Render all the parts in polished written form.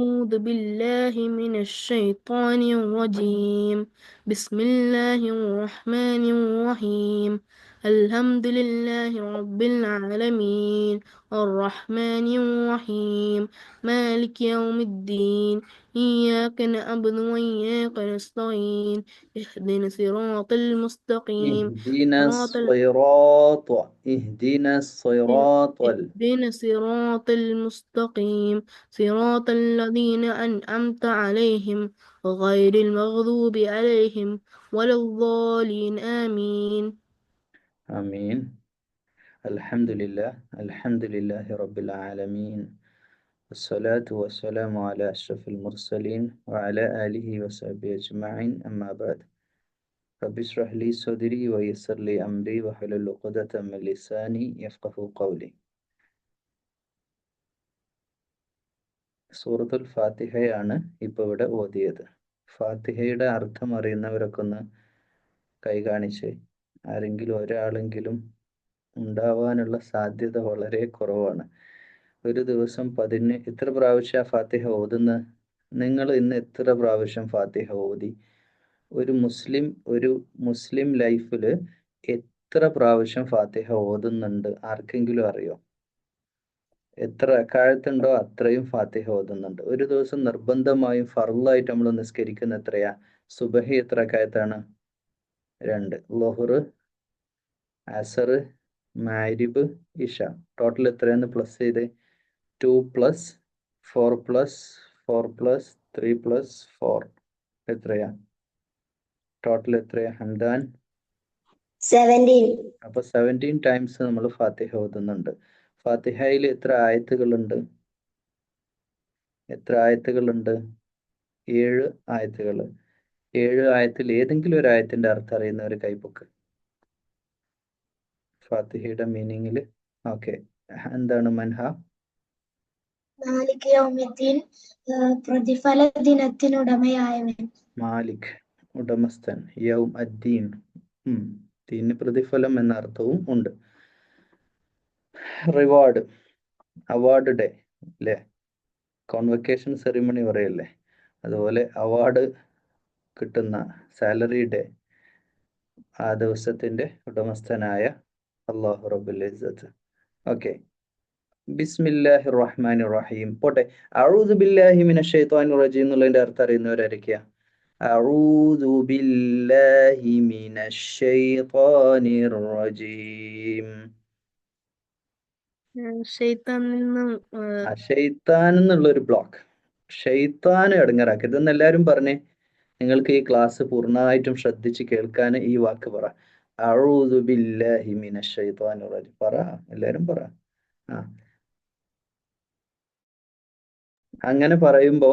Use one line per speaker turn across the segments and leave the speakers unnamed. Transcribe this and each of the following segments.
أعوذ بالله من الشيطان الرجيم. بسم الله الرحمن الرحيم. الحمد لله رب العالمين الرحمن الرحيم مالك يوم الدين إياك نعبد وإياك نستعين اهدنا الصراط المستقيم
اهدنا
صراط
الصراط اهدنا الصراط
اهدنا الصراط المستقيم صراط الذين أنعمت عليهم غير المغضوب عليهم ولا الضالين آمين.
آمين. الحمد لله رب العالمين والصلاة والسلام على أشرف المرسلين وعلى آله وصحبه أجمعين أما بعد رب اشرح لي صدري ويسر لي أمري واحلل عقدة من لساني يفقهوا قولي. സൂറത്തുൽ ഫാത്തിഹയാണ് ഇപ്പോൾ ഇവിടെ ഓതിയത്. ഫാത്തിഹയുടെ അർത്ഥം അറിയുന്നവരൊക്കെ ഒന്ന് കൈ കാണിച്ച്. ആരെങ്കിലും ഒരാളെങ്കിലും ഉണ്ടാവാനുള്ള സാധ്യത വളരെ കുറവാണ്. ഒരു ദിവസം എത്ര പ്രാവശ്യം ഫാത്തിഹ ഓതുന്നത്? നിങ്ങൾ ഇന്ന് എത്ര പ്രാവശ്യം ഫാത്തിഹ ഓതി? ഒരു മുസ്ലിം ലൈഫിൽ എത്ര പ്രാവശ്യം ഫാത്തിഹ ഓതുന്നുണ്ട്? ആർക്കെങ്കിലും അറിയോ? എത്ര റക്അത്തുണ്ടോ അത്രയും ഫാത്തിഹ ഓതുന്നുണ്ട്. ഒരു ദിവസം നിർബന്ധമായും ഫർളായിട്ട് നമ്മൾ നിസ്കരിക്കുന്ന എത്രയാ? സുബഹി എത്ര റക്അത്താണ്? 2. ളുഹർ, അസർ, മഗ്രിബ്, ഇഷ. ടോട്ടൽ എത്രയാന്ന് പ്ലസ് ചെയ്തേ? 2 പ്ലസ് 4 പ്ലസ് 4 പ്ലസ് 3 പ്ലസ് 4 എത്രയാ? ടോട്ടൽ എത്രയാ?
17.
അപ്പൊ 17 ടൈംസ് നമ്മൾ ഫാത്തിഹ ഓതുന്നുണ്ട്. ഫാത്തിഹയിൽ എത്ര ആയത്തുകളുണ്ട്? 7 ആയത്തുകൾ. 7 ആയത്തിൽ ഏതെങ്കിലും ഒരു ആയത്തിന്റെ അർത്ഥം അറിയുന്നവർ കൈപ്പൊക്ക്. ഫാത്തിഹയുടെ മീനിങ്ങിൽ. ഓക്കെ, എന്താണ് മൻഹ?
മാലിക് യൗമിദ്ദീൻ, പ്രതിഫല ദിനത്തിനുടമയായവൻ.
മാലിക് ഉടമസ്ഥൻ, യൗം അദ്ദീൻ ദീന് പ്രതിഫലം എന്ന അർത്ഥവും ഉണ്ട്. റിവാർഡ്, അവാർഡ് ഡേ അല്ലേ? കോൺവക്കേഷൻ സെറിമണി പറയല്ലേ, അതുപോലെ അവാർഡ് കിട്ടുന്ന സാലറി ഡേ. ആ ദിവസത്തിന്റെ ഉടമസ്ഥനായ അല്ലാഹു റബ്ബുൽ ഇസ്സത്ത്. ഓക്കെ, ബിസ്മില്ലാഹിർ റഹ്മാനിർ റഹീം. പോട്ടെ, അഊദു ബില്ലാഹി മിനശ് ശൈത്വാനിർ റജീം എന്നുള്ളതിന്റെ അർത്ഥം അറിയുന്നവരായിരിക്കുക. അഊദു ബില്ലാഹി മിനശ് ശൈത്വാനിർ റജീം. ഷെയ്ത്താൻ എന്നുള്ള ഒരു ബ്ലോക്ക്. ഷെയ്ത്താനെ ഇടങ്ങറാക്കരുത് എന്ന് എല്ലാവരും പറഞ്ഞേ. നിങ്ങൾക്ക് ഈ ക്ലാസ് പൂർണ്ണമായിട്ടും ശ്രദ്ധിച്ച് കേൾക്കാൻ ഈ വാക്ക് പറ. അഊദു ബില്ലാഹി മിനശ് ശൈത്വാനിർ റജീം. പറ, എല്ലാവരും പറ. അങ്ങനെ പറയുമ്പോ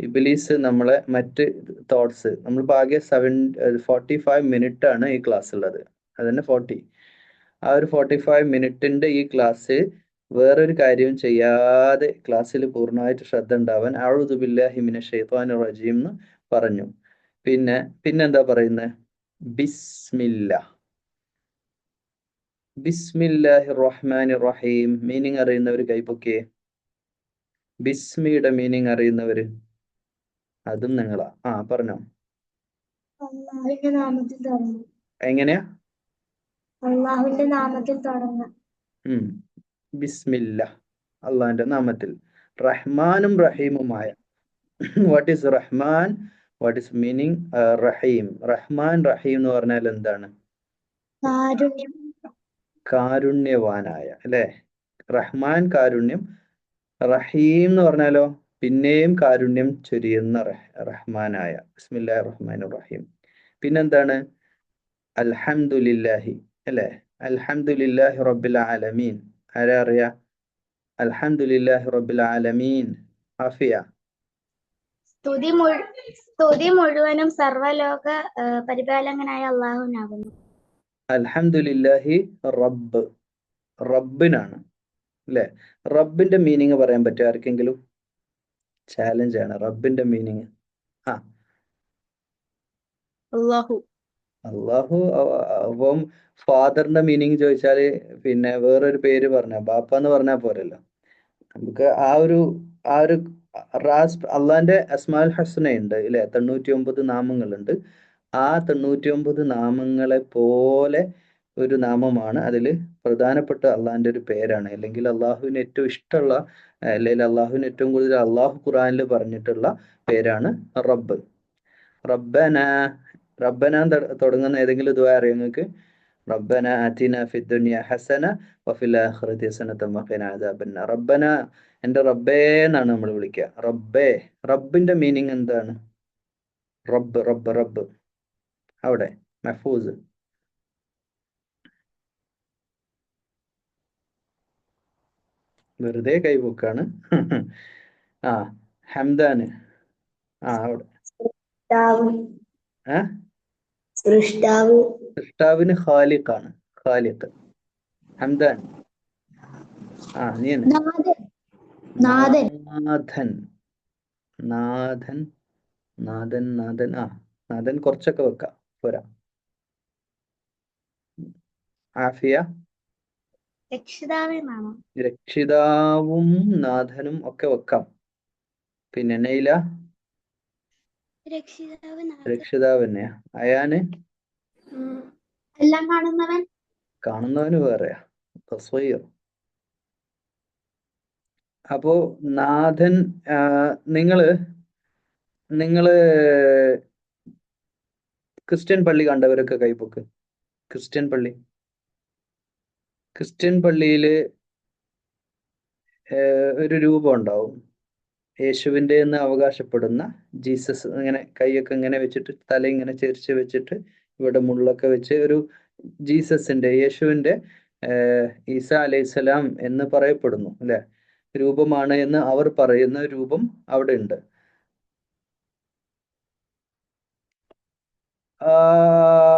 ഇബ്ലീസ് നമ്മളെ മറ്റ് തോട്ട്സ്, നമ്മളിപ്പോൾ ആകെ 45 മിനിറ്റ് ആണ് ഈ ക്ലാസ് ഉള്ളത്. അതന്നെ 40. ആ ഒരു 45 മിനിറ്റിന്റെ ഈ ക്ലാസ് വേറൊരു കാര്യവും ചെയ്യാതെ ക്ലാസ്സിൽ പൂർണ്ണമായിട്ട് ശ്രദ്ധ ഉണ്ടാവാൻ അഊദു ബില്ലാഹി മിനശ് ശൈത്വാനിർ റജീം എന്ന് പറഞ്ഞു. പിന്നെന്താ പറയുന്നത്? ബിസ്മില്ലാഹിർ റഹ്മാനിർ റഹീം. മീനിങ് അറിയുന്നവർ കൈപ്പൊക്കെ. ബിസ്മിയുടെ മീനിങ് അറിയുന്നവര്? അതും നിങ്ങളാ. പറഞ്ഞോ.
അല്ലാഹുവിന്റെ നാമത്തിൽ തുടങ്ങും.
എങ്ങനെയാ?
അല്ലാഹുവിന്റെ നാമത്തിൽ തുടങ്ങും.
ബിസ്മില്ല, അള്ളാഹിന്റെ നാമത്തിൽ. റഹ്മാനും റഹീമുമായ. What is Rahman? What is meaning Raheem? Rahman Raheem എന്ന് പറഞ്ഞാൽ എന്താണ്? കാരുണ്യവാനായ അല്ലെ? റഹ്മാൻ കാരുണ്യം, റഹീം എന്ന് പറഞ്ഞാലോ പിന്നെയും കാരുണ്യം ചൊരിയുന്ന റഹ്മാനായ. ബിസ്മില്ലാഹിർ റഹ്മാനിർ റഹീം. പിന്നെന്താണ്? അൽഹംദുലില്ലാഹി അല്ലെ? അൽഹംദുലില്ലാഹി റബ്ബിൽ ആലമീൻ. ആരാ അറിയാ? അൽഹംദുലില്ലാഹി റബ്ബിൽ ആലമീൻ. ആഫിയ.
സ്തുതി മുഴുവനും സർവ്വലോക പരിപാലകനായ അല്ലാഹുവിനാകുന്നു.
അൽഹംദുലില്ലാഹി റബ്ബിനാണ് അല്ലെ? റബ്ബിന്റെ മീനിങ് പറയാൻ പറ്റുമോ ആർക്കെങ്കിലും? ചാലഞ്ച് ആണ്. റബ്ബിന്റെ മീനിങ്.
അല്ലാഹു.
അപ്പം ഫാദറിന്റെ മീനിങ് ചോദിച്ചാല് പിന്നെ വേറൊരു പേര് പറഞ്ഞ ബാപ്പ എന്ന് പറഞ്ഞാൽ പോരല്ലോ. നമുക്ക് ആ ഒരു അള്ളാന്റെ അസ്മാൽ ഹസ്ന ഉണ്ട് ഇല്ലേ, 99 നാമങ്ങളുണ്ട്. ആ 99 നാമങ്ങളെ പോലെ ഒരു നാമമാണ് അതിൽ പ്രധാനപ്പെട്ട അള്ളാന്റെ ഒരു പേരാണ്, അല്ലെങ്കിൽ അള്ളാഹുവിന് ഏറ്റവും ഇഷ്ടമുള്ള, അല്ലെങ്കിൽ അള്ളാഹുവിന് ഏറ്റവും കൂടുതൽ അള്ളാഹു ഖുറാനിൽ പറഞ്ഞിട്ടുള്ള പേരാണ് റബ്ബ്. റബ്ബന, റബ്ബന തുടങ്ങുന്ന ഏതെങ്കിലും ദുആ അറിയോ നിങ്ങൾക്ക്? റബ്ബന ആതിന ഫിദ്ദുനിയ ഹസന വഫിൽ ആഖിറതി ഹസനത വഖിന അദാബന്നാർ. റബ്ബന, എൻ്റെ റബ്ബേ എന്നാണ് നമ്മൾ വിളിക്കുക. റബ്ബേ, റബ്ബിന്റെ മീനിങ് എന്താണ്? റബ്ബ് റബ്ബ് റബ്ബ് അവിടെ മഹ്ഫൂസ്. വെറുതെ കൈപോക്കാണ്. ആ ഹംദാന്, അവിടെ സൃഷ്ടാവിന് ഖാലിഖാണ്, ഖാലിഖ്. ഹംദാൻ, നീ നാഥൻ, നാഥൻ നാഥൻ നാഥൻ. നാഥൻ കുറച്ചൊക്കെ വെക്കാം, പോരാ. ആഫിയ, രക്ഷിതാവും നാഥനും ഒക്കെ വെക്കാം. പിന്നെ നൈല, രക്ഷിതാവ് തന്നെയാ. അയാന്,
എല്ലാം കാണുന്നവൻ.
കാണുന്നവന് വേറെയാ, തസ്വീർ. അപ്പോ നാഥൻ, നിങ്ങള് ക്രിസ്ത്യൻ പള്ളി കണ്ടവരൊക്കെ കൈപ്പൊക്ക്. ക്രിസ്ത്യൻ പള്ളിയില് ഒരു രൂപം ഉണ്ടാവും, യേശുവിൻ്റെ എന്ന് അവകാശപ്പെടുന്ന ജീസസ്. ഇങ്ങനെ കൈയൊക്കെ ഇങ്ങനെ വെച്ചിട്ട്, തല ഇങ്ങനെ ചെരിച്ച് വെച്ചിട്ട്, ഇവിടെ മുള്ളൊക്കെ വെച്ച് ഒരു ജീസസിന്റെ, യേശുവിന്റെ, ഈസ അലൈഹിസ്സലാം എന്ന് പറയപ്പെടുന്നു അല്ലെ, രൂപമാണ് എന്ന് അവർ പറയുന്ന രൂപം അവിടെ ഉണ്ട്.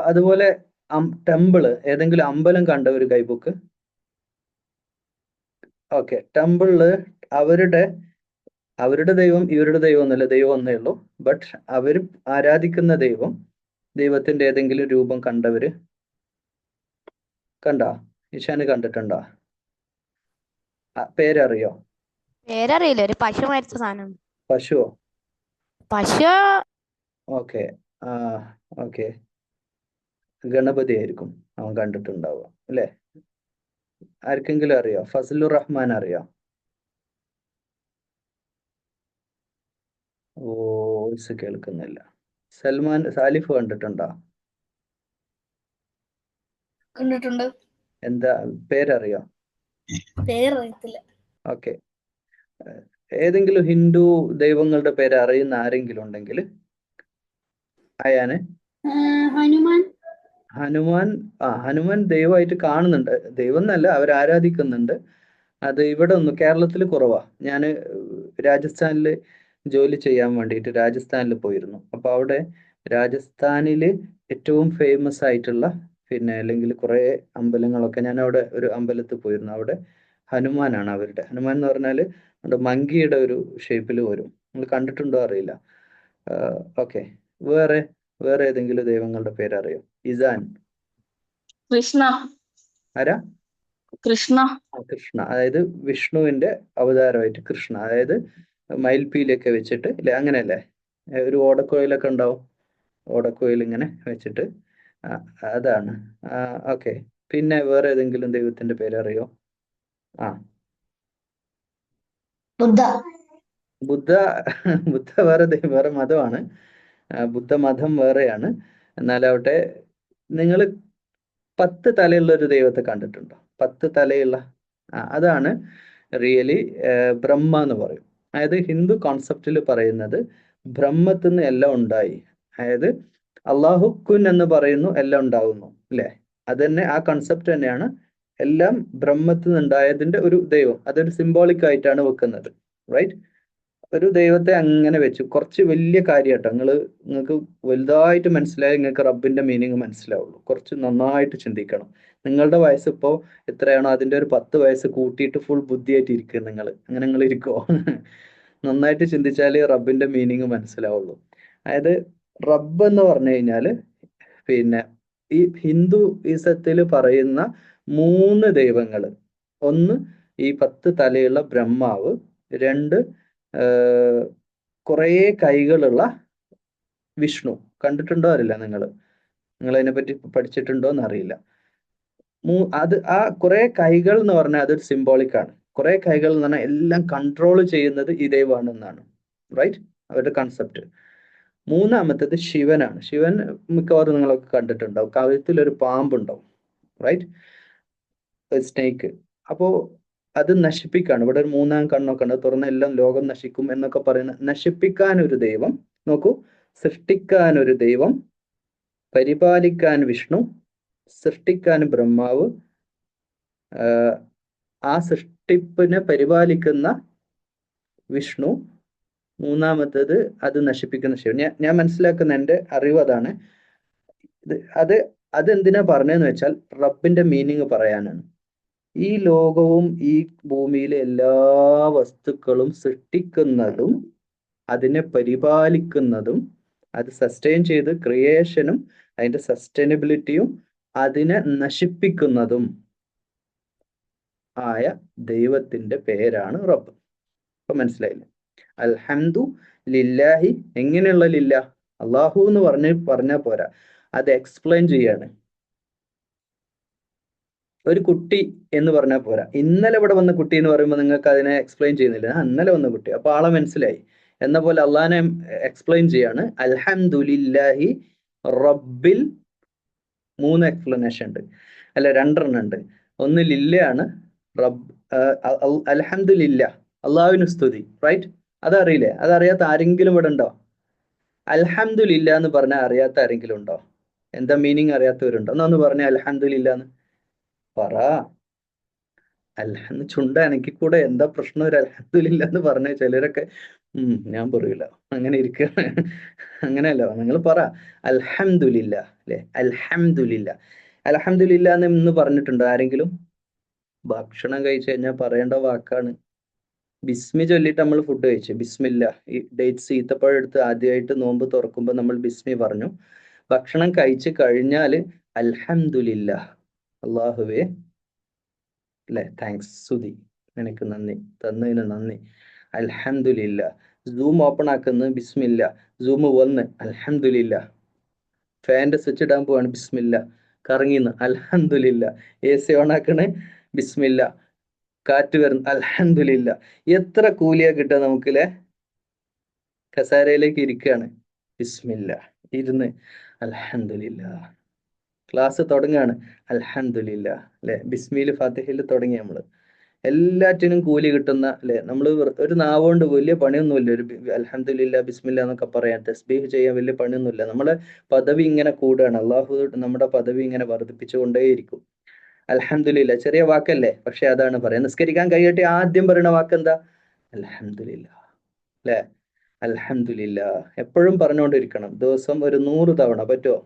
അതുപോലെ ടെമ്പിള്, ഏതെങ്കിലും അമ്പലം കണ്ട ഒരു കൈബുക്ക്. ഓക്കെ, ടെമ്പിളില് അവരുടെ ദൈവം ഇവരുടെ ദൈവം എന്നല്ല, ദൈവം ഒന്നേ ഉള്ളൂ. ബട്ട് അവർ ആരാധിക്കുന്ന ദൈവത്തിന്റെ ഏതെങ്കിലും രൂപം കണ്ടവര് കണ്ടാ? ഇഷാന് കണ്ടിട്ടുണ്ടോ? പേരറിയോ?
പേരറിയില്ല, ഒരു പശു മരിച്ച സാധനം.
പശുവോ?
പശു.
ഓക്കെ, ഓക്കെ, ഗണപതി ആയിരിക്കും അവൻ കണ്ടിട്ടുണ്ടാവുക അല്ലെ? ആർക്കെങ്കിലും അറിയോ? ഫസലുർ റഹ്മാൻ അറിയോ? വോയിസ് കേൾക്കുന്നില്ല. സൽമാൻ സാലിഫ് കണ്ടിട്ടുണ്ടോ?
കണ്ടിട്ടുണ്ട്.
എന്താ പേരറിയോ?
പേരറിയത്തില്ല.
ഓക്കെ, ഏതെങ്കിലും ഹിന്ദു ദൈവങ്ങളുടെ പേര് അറിയുന്ന ആരെങ്കിലും ഉണ്ടെങ്കിൽ അയാന്. ഹനുമാൻ ദൈവമായിട്ട് കാണുന്നുണ്ട്, ദൈവം എന്നല്ല, അവർ ആരാധിക്കുന്നുണ്ട്. അത് ഇവിടെ ഒന്നും കേരളത്തിൽ കുറവാ. ഞാൻ രാജസ്ഥാനിൽ ജോലി ചെയ്യാൻ വേണ്ടിയിട്ട് രാജസ്ഥാനിൽ പോയിരുന്നു. അപ്പൊ അവിടെ രാജസ്ഥാനില് ഏറ്റവും ഫേമസ് ആയിട്ടുള്ള, പിന്നെ അല്ലെങ്കിൽ കുറെ അമ്പലങ്ങളൊക്കെ, ഞാൻ അവിടെ ഒരു അമ്പലത്തിൽ പോയിരുന്നു. അവിടെ ഹനുമാനാണ് അവരുടെ. ഹനുമാൻ എന്ന് പറഞ്ഞാൽ നമ്മുടെ മങ്കിയുടെ ഒരു ഷേപ്പിൽ വരും. നിങ്ങൾ കണ്ടിട്ടുണ്ടോ അറിയില്ല. ഓക്കെ, വേറെ ഏതെങ്കിലും ദൈവങ്ങളുടെ പേരറിയോ? ഇസാൻ.
കൃഷ്ണ.
ആരാ?
കൃഷ്ണ.
അതായത് വിഷ്ണുവിന്റെ അവതാരമായിട്ട് കൃഷ്ണ, അതായത് മയിൽപ്പീലൊക്കെ വെച്ചിട്ട് അല്ലെ, അങ്ങനെയല്ലേ? ഒരു ഓടക്കോയിലൊക്കെ ഉണ്ടാവും, ഓടക്കോയിൽ ഇങ്ങനെ വെച്ചിട്ട്, അതാണ്. ഓക്കെ, പിന്നെ വേറെ ഏതെങ്കിലും ദൈവത്തിന്റെ പേരറിയോ? ബുദ്ധ വേറെ മതമാണ്. ബുദ്ധമതം വേറെയാണ്. എന്നാലാവട്ടെ, നിങ്ങൾ 10 തലയുള്ള ഒരു ദൈവത്തെ കണ്ടിട്ടുണ്ടോ? 10 തലയുള്ള, അതാണ് റിയലി ബ്രഹ്മ എന്ന് പറയും. അതായത് ഹിന്ദു കോൺസെപ്റ്റിൽ പറയുന്നത് ബ്രഹ്മത്തിൽ നിന്ന് എല്ലാം ഉണ്ടായി. അതായത് അള്ളാഹു കുൻ എന്ന് പറയുന്നു, എല്ലാം ഉണ്ടാകുന്നു അല്ലെ? അത് തന്നെ, ആ കൺസെപ്റ്റ് തന്നെയാണ് എല്ലാം ബ്രഹ്മത്തിൽ നിന്ന് ഉണ്ടായതിന്റെ ഒരു ദൈവം. അതൊരു സിംബോളിക് ആയിട്ടാണ് വെക്കുന്നത്, റൈറ്റ്? ഒരു ദൈവത്തെ അങ്ങനെ വെച്ചു. കുറച്ച് വലിയ കാര്യമാട്ടോ. നിങ്ങൾക്ക് വലുതായിട്ട് മനസ്സിലായി നിങ്ങൾക്ക് റബ്ബിന്റെ മീനിങ് മനസ്സിലാവുള്ളൂ. കുറച്ച് നന്നായിട്ട് ചിന്തിക്കണം. നിങ്ങളുടെ വയസ്സ് ഇപ്പോൾ എത്രയാണോ അതിന്റെ ഒരു 10 വയസ്സ് കൂട്ടിയിട്ട് ഫുൾ ബുദ്ധിയായിട്ട് ഇരിക്കുക നിങ്ങൾ ഇരിക്കുമോ? നന്നായിട്ട് ചിന്തിച്ചാലേ റബ്ബിന്റെ മീനിങ് മനസ്സിലാവുള്ളൂ. അതായത് റബ്ബ് എന്ന് പറഞ്ഞു കഴിഞ്ഞാല്, പിന്നെ ഈ ഹിന്ദുയിസത്തിൽ പറയുന്ന 3 ദൈവങ്ങൾ, ഒന്ന് ഈ 10 തലയുള്ള ബ്രഹ്മാവ്, 2 കുറേ കൈകളുള്ള വിഷ്ണു. കണ്ടിട്ടുണ്ടോ അറിയില്ല, നിങ്ങൾ അതിനെപ്പറ്റി പഠിച്ചിട്ടുണ്ടോ എന്നറിയില്ല. അത് ആ കുറെ കൈകൾ എന്ന് പറഞ്ഞാൽ അതൊരു സിംബോളിക് ആണ്. കുറെ കൈകൾ എന്ന് പറഞ്ഞാൽ എല്ലാം കൺട്രോൾ ചെയ്യുന്നത് ഈ ദൈവമാണ് എന്നാണ്, റൈറ്റ്, അവരുടെ കൺസെപ്റ്റ്. മൂന്നാമത്തേത് ശിവനാണ്. ശിവൻ മിക്കവാറും നിങ്ങളൊക്കെ കണ്ടിട്ടുണ്ടാവും, കഴുത്തിലൊരു പാമ്പുണ്ടാവും, റൈറ്റ്, സ്നേക്ക്. അപ്പോ അത് നശിപ്പിക്കാണ്. ഇവിടെ ഒരു മൂന്നാം കണ്ണൊക്കെ ഉണ്ട്, തുറന്ന എല്ലാം ലോകം നശിക്കും എന്നൊക്കെ പറയുന്ന, നശിപ്പിക്കാൻ ഒരു ദൈവം. നോക്കൂ, സൃഷ്ടിക്കാൻ ഒരു ദൈവം, പരിപാലിക്കാൻ വിഷ്ണു, സൃഷ്ടിക്കാൻ ബ്രഹ്മാവ്, ആ സൃഷ്ടിപ്പിനെ പരിപാലിക്കുന്ന വിഷ്ണു, മൂന്നാമത്തേത് അത് നശിപ്പിക്കുന്ന ശിവൻ. ഞാൻ മനസ്സിലാക്കുന്ന എൻ്റെ അറിവ് അതാണ്. അതെന്തിനാ പറഞ്ഞതെന്ന് വെച്ചാൽ റബ്ബിന്റെ മീനിങ് പറയാനാണ്. ഈ ലോകവും ഈ ഭൂമിയിലെ എല്ലാ വസ്തുക്കളും സൃഷ്ടിക്കുന്നതും അതിനെ പരിപാലിക്കുന്നതും അത് സസ്റ്റെയിൻ ചെയ്ത് ക്രിയേഷനും അതിന്റെ സസ്റ്റൈനബിലിറ്റിയും അതിനെ നശിപ്പിക്കുന്നതും ആയ ദൈവത്തിന്റെ പേരാണ് റബ്ബ്. അപ്പൊ മനസ്സിലായില്ലേ? അൽഹംദു ലില്ലാഹി. എങ്ങനെയുള്ള ലില്ല? അള്ളാഹു എന്ന് പറഞ്ഞാൽ പോരാ, അത് എക്സ്പ്ലെയിൻ ചെയ്യാണ്. ഒരു കുട്ടി എന്ന് പറഞ്ഞാൽ പോരാ. ഇന്നലെ ഇവിടെ വന്ന കുട്ടി എന്ന് പറയുമ്പോൾ നിങ്ങൾക്ക് അതിനെ എക്സ്പ്ലെയിൻ ചെയ്യുന്നില്ല, ഇന്നലെ വന്ന കുട്ടി, അപ്പൊ ആളെ മനസ്സിലായി എന്ന പോലെ അള്ളാഹിനെ എക്സ്പ്ലെയിൻ ചെയ്യാണ്. അൽഹംദുലില്ലാഹി റബ്ബിൽ. 3 എക്സ്പ്ലനേഷൻ ഉണ്ട്, അല്ല 2 ഉണ്ട്. ഒന്ന് ലില്ലയാണ്, റബ്ബ്, അൽഹംദുലില്ല, അള്ളാഹുവിന് സ്തുതി, റൈറ്റ്. അതറിയില്ലേ? അതറിയാത്ത ആരെങ്കിലും ഇവിടെ ഉണ്ടോ? അൽഹംദുലില്ല എന്ന് പറഞ്ഞാൽ അറിയാത്ത ആരെങ്കിലും ഉണ്ടോ? എന്താ മീനിങ് അറിയാത്തവരുണ്ടോ? എന്നൊന്ന് പറഞ്ഞ അൽഹംദുലില്ല എന്ന് പറ. അൽഹംദ് ചുണ്ട എനിക്ക് കൂടെ എന്താ പ്രശ്നം? ഒരു അൽഹംദുലില്ല എന്ന് പറഞ്ഞ ചിലരൊക്കെ ഞാൻ പറയൂല, അങ്ങനെ ഇരിക്കുകയാണ്. അങ്ങനെയല്ല, നിങ്ങൾ പറ അൽഹംദുലില്ല, അല്ലെ? അൽഹംദുലില്ല. അൽഹംദുലില്ല എന്ന് പറഞ്ഞിട്ടുണ്ടോ ആരെങ്കിലും? ഭക്ഷണം കഴിച്ചു കഴിഞ്ഞാൽ പറയേണ്ട വാക്കാണ്. ബിസ്മി ചൊല്ലിയിട്ട് നമ്മൾ ഫുഡ് കഴിച്ചു, ബിസ്മില്ല. ഈ ഡേറ്റ്സ്, ഈത്തപ്പഴം എടുത്ത് ആദ്യമായിട്ട് നോമ്പ് തുറക്കുമ്പോൾ നമ്മൾ ബിസ്മി പറഞ്ഞു. ഭക്ഷണം കഴിച്ചു കഴിഞ്ഞാല് അൽഹംദുലില്ല, അള്ളാഹുവേ, അല്ലെ, താങ്ക്സ്, സ്തുതി, നിനക്ക് നന്ദി, തന്നതിന് നന്ദി, അൽഹംദുലില്ല. സൂം ഓപ്പൺ ആക്കുന്നത് ബിസ്മില്ല, സൂം വന്ന് അൽഹംദുലില്ല. ഫാൻ്റെ സ്വിച്ച് ഇടാൻ പോവാണ്, ബിസ്മില്ല. കറങ്ങിന്ന് അൽഹംദുലില്ല. എ സി ഓൺ ആക്കണേ, ബിസ്മില്ല. കാറ്റ് വരുന്നു, അൽഹംദുലില്ല. എത്ര കൂലിയാ കിട്ടുക നമുക്കില്ലേ? കസാരയിലേക്ക് ഇരിക്കുകയാണ്, ബിസ്മില്ല, ഇരുന്ന് അൽഹംദുലില്ല. ക്ലാസ് തുടങ്ങുകയാണ്, അൽഹംദുലില്ല, അല്ലെ? ബിസ്മിയിൽ ഫാത്തിഹയിൽ തുടങ്ങി. നമ്മള് എല്ലാറ്റിനും കൂലി കിട്ടുന്ന, അല്ലെ? നമ്മൾ ഒരു നാവുകൊണ്ട് വലിയ പണിയൊന്നുമില്ല. ഒരു അൽഹംദുലില്ല, ബിസ്മില്ല എന്നൊക്കെ പറയാൻ, തസ്ബീഹ് ചെയ്യാൻ വലിയ പണിയൊന്നുമില്ല. നമ്മളെ പദവി ഇങ്ങനെ കൂടുകയാണ്. അള്ളാഹു നമ്മുടെ പദവി ഇങ്ങനെ വർദ്ധിപ്പിച്ചുകൊണ്ടേയിരിക്കും. അൽഹംദുലില്ല ചെറിയ വാക്കല്ലേ, പക്ഷെ അതാണ് പറയാം. നിസ്കരിക്കാൻ കഴിയട്ടെ ആദ്യം പറയുന്ന വാക്ക് എന്താ? അൽഹംദുലില്ല, അല്ലെ? അൽഹംദുലില്ല എപ്പോഴും പറഞ്ഞുകൊണ്ടിരിക്കണം. ദിവസം ഒരു 100 തവണ പറ്റുമോ?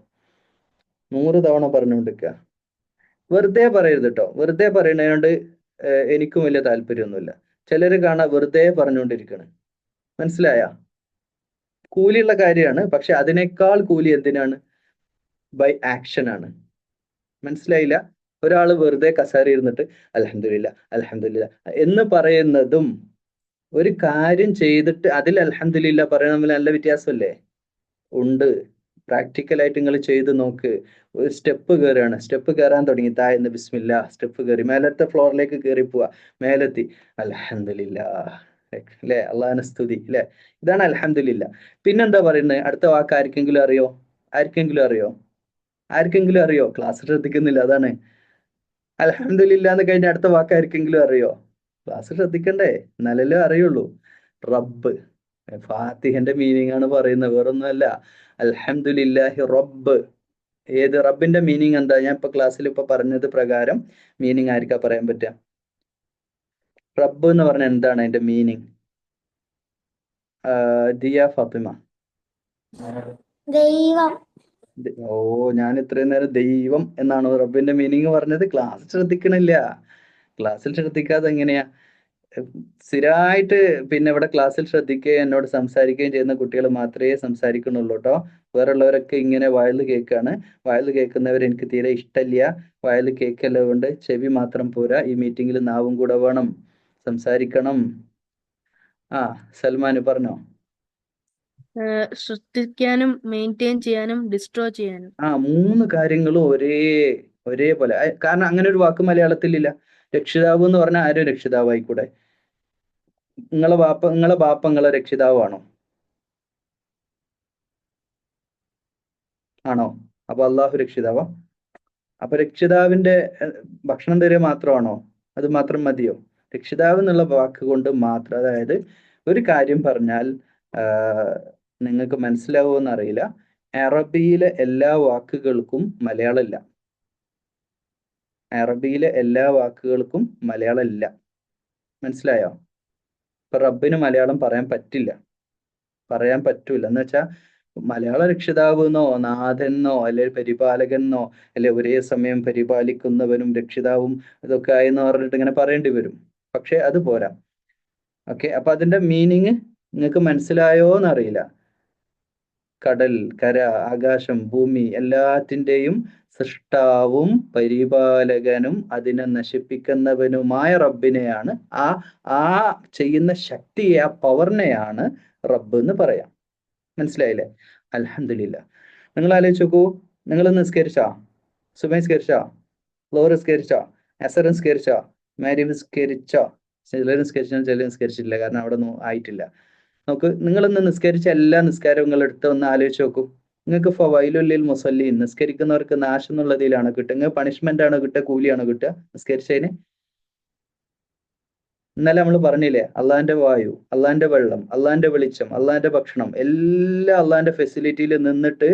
100 തവണ പറഞ്ഞുകൊണ്ടിരിക്കുക. വെറുതെ പറയരുത് കേട്ടോ. വെറുതെ പറയുന്നതുകൊണ്ട് എനിക്കും വലിയ താല്പര്യമൊന്നുമില്ല. ചിലര് കാണാൻ വെറുതെ പറഞ്ഞുകൊണ്ടിരിക്കണം. മനസ്സിലായ? കൂലിയുള്ള കാര്യമാണ്, പക്ഷെ അതിനേക്കാൾ കൂലി എന്തിനാണ്? ബൈ ആക്ഷൻ ആണ്. മനസ്സിലായില്ല? ഒരാള് വെറുതെ കസേര ഇരുന്നിട്ട് അൽഹംദുലില്ല അൽഹംദുലില്ല എന്ന് പറയുന്നതും ഒരു കാര്യം ചെയ്തിട്ട് അതിൽ അൽഹംദുലില്ല പറയുന്ന തമ്മിൽ നല്ല വ്യത്യാസമല്ലേ? ഉണ്ട്. പ്രാക്ടിക്കലായിട്ട് നിങ്ങൾ ചെയ്ത് നോക്ക്. ഒരു സ്റ്റെപ്പ് കയറുകയാണ്, സ്റ്റെപ്പ് കയറാൻ തുടങ്ങി, താഴ്ന്ന് ബിസ്മില്ല, സ്റ്റെപ്പ് കയറി, മേലത്തെ ഫ്ലോറിലേക്ക് കയറി പോവാ, മേലെത്തി അൽഹംദുലില്ല, അല്ലെ? അള്ളാഹിനെ സ്തുതി, അല്ലെ? ഇതാണ് അൽഹംദുലില്ല. പിന്നെന്താ പറയുന്നത്? അടുത്ത വാക്ക് ആർക്കെങ്കിലും അറിയോ? ആർക്കെങ്കിലും അറിയോ? ആർക്കെങ്കിലും അറിയോ? ക്ലാസ് ശ്രദ്ധിക്കുന്നില്ല, അതാണ്. അൽഹംദുലില്ല എന്ന് കഴിഞ്ഞ അടുത്ത വാക്ക് ആർക്കെങ്കിലും അറിയോ? ക്ലാസ് ശ്രദ്ധിക്കണ്ടേ, എന്നാലല്ലേ അറിയുള്ളൂ. റബ്ബ്. ഫാത്തിഹന്റെ മീനിങ് ആണ് പറയുന്നത്, വേറൊന്നുമല്ല. അൽഹംദുലില്ലാഹി റബ്ബ്. ഏത് റബ്ബിന്റെ മീനിങ് എന്താ? ഞാൻ ഇപ്പൊ ക്ലാസ്സിൽ ഇപ്പൊ പറഞ്ഞത് പ്രകാരം മീനിങ് ആർക്കാ പറയാൻ പറ്റുക? റബ്ബ് എന്ന് പറഞ്ഞ എന്താണ് അതിന്റെ മീനിങ്? ദിയ, ഫാത്തിമ.
ദൈവം.
ഓ, ഞാൻ ഇത്രയും നേരം ദൈവം എന്നാണ് റബ്ബിന്റെ മീനിങ് പറഞ്ഞത്. ക്ലാസ് ശ്രദ്ധിക്കണില്ല. ക്ലാസ്സിൽ ശ്രദ്ധിക്കാതെ എങ്ങനെയാ? സ്ഥിരമായിട്ട് പിന്നെ ഇവിടെ ക്ലാസ്സിൽ ശ്രദ്ധിക്കുകയും എന്നോട് സംസാരിക്കുകയും ചെയ്യുന്ന കുട്ടികൾ മാത്രമേ സംസാരിക്കുന്നുള്ളൂ കേട്ടോ. വേറുള്ളവരൊക്കെ ഇങ്ങനെ വയല് കേൾക്കാണ്. വയല് കേൾക്കുന്നവർ എനിക്ക് തീരെ ഇഷ്ടമില്ല. വയല് കേൾക്കല്ല കൊണ്ട് ചെവി മാത്രം പോരാ, ഈ മീറ്റിങ്ങിൽ നാവും കൂടെ വേണം, സംസാരിക്കണം. ആ സൽമാന് പറഞ്ഞോ.
സൃഷ്ടിക്കാനും മെയിൻറ്റെയിൻ ചെയ്യാനും ഡിസ്ട്രോയ് ചെയ്യാനും.
3 കാര്യങ്ങളും ഒരേപോലെ. കാരണം അങ്ങനെ ഒരു വാക്ക് മലയാളത്തിലില്ല. രക്ഷിതാവ് എന്ന് പറഞ്ഞാൽ ആരും രക്ഷിതാവായിക്കൂടെ? നിങ്ങളെ ബാപ്പ നിങ്ങളെ രക്ഷിതാവാണോ? ആണോ? അപ്പൊ അള്ളാഹു രക്ഷിതാവാ? അപ്പൊ രക്ഷിതാവിന്റെ ഭക്ഷണം തരിക മാത്രമാണോ? അത് മാത്രം മതിയോ? രക്ഷിതാവ് എന്നുള്ള വാക്ക് കൊണ്ട് മാത്രം, അതായത് ഒരു കാര്യം പറഞ്ഞാൽ നിങ്ങൾക്ക് മനസ്സിലാവുമെന്ന് അറിയില്ല, അറബിയിലെ എല്ലാ വാക്കുകൾക്കും മലയാളമില്ല. അറബിയിലെ എല്ലാ വാക്കുകൾക്കും മലയാളം ഇല്ല. മനസ്സിലായോ? ഇപ്പൊ റബ്ബിന് മലയാളം പറയാൻ പറ്റൂല എന്ന് വെച്ചാൽ മലയാള രക്ഷിതാവ് എന്നോ നാഥനോ അല്ലെ പരിപാലകനോ അല്ലെ ഒരേ സമയം പരിപാലിക്കുന്നവനും രക്ഷിതാവും ഇതൊക്കെ ആയെന്ന് പറഞ്ഞിട്ട് ഇങ്ങനെ പറയേണ്ടി വരും. പക്ഷെ അത് പോരാ. ഓക്കെ, അപ്പൊ അതിന്റെ മീനിങ് നിങ്ങൾക്ക് മനസ്സിലായോ എന്നറിയില്ല. കടൽ, കര, ആകാശം, ഭൂമി എല്ലാത്തിൻ്റെയും സൃഷ്ടാവും പരിപാലകനും അതിനെ നശിപ്പിക്കുന്നവനുമായ റബ്ബിനെയാണ്, ആ ചെയ്യുന്ന ശക്തിയെ, ആ പവറിനെയാണ് റബ്ബ് എന്ന് പറയാം. മനസ്സിലായില്ലേ? അൽഹംദുലില്ലാ. നിങ്ങൾ ആലോചിച്ച് നോക്കൂ, നിങ്ങൾ നിസ്കരിച്ചോ? സുബൈ നിസ്കരിച്ചോ? ലോർ നിസ്കരിച്ചോ? അസർ നിസ്കരിച്ചോ? മാരി നിസ്കരിച്ചോ? ചിലർ നിസ്കരിച്ചോ, ചിലർ നിസ്കരിച്ചിട്ടില്ല, കാരണം അവിടെ ഒന്നും ആയിട്ടില്ല. നിങ്ങളിന്ന് നിസ്കരിച്ച എല്ലാ നിസ്കാരവും നിങ്ങൾ എടുത്ത് ഒന്ന് ആലോചിച്ച് നോക്കൂ. നിങ്ങൾക്ക് ഫവൈലുൽ മുസല്ലീൻ, നിസ്കരിക്കുന്നവർക്ക് നാശം എന്നുള്ളതിലാണോ കിട്ടുക? നിങ്ങൾക്ക് പണിഷ്മെന്റ് ആണോ കിട്ടുക, കൂലിയാണോ കിട്ടുക നിസ്കരിച്ചതിന്? ഇന്നലെ നമ്മൾ പറഞ്ഞില്ലേ, അള്ളാന്റെ വായു, അള്ളാന്റെ വെള്ളം, അള്ളാന്റെ വെളിച്ചം, അള്ളാന്റെ ഭക്ഷണം, എല്ലാം അള്ളാന്റെ ഫെസിലിറ്റിയിൽ നിന്നിട്ട്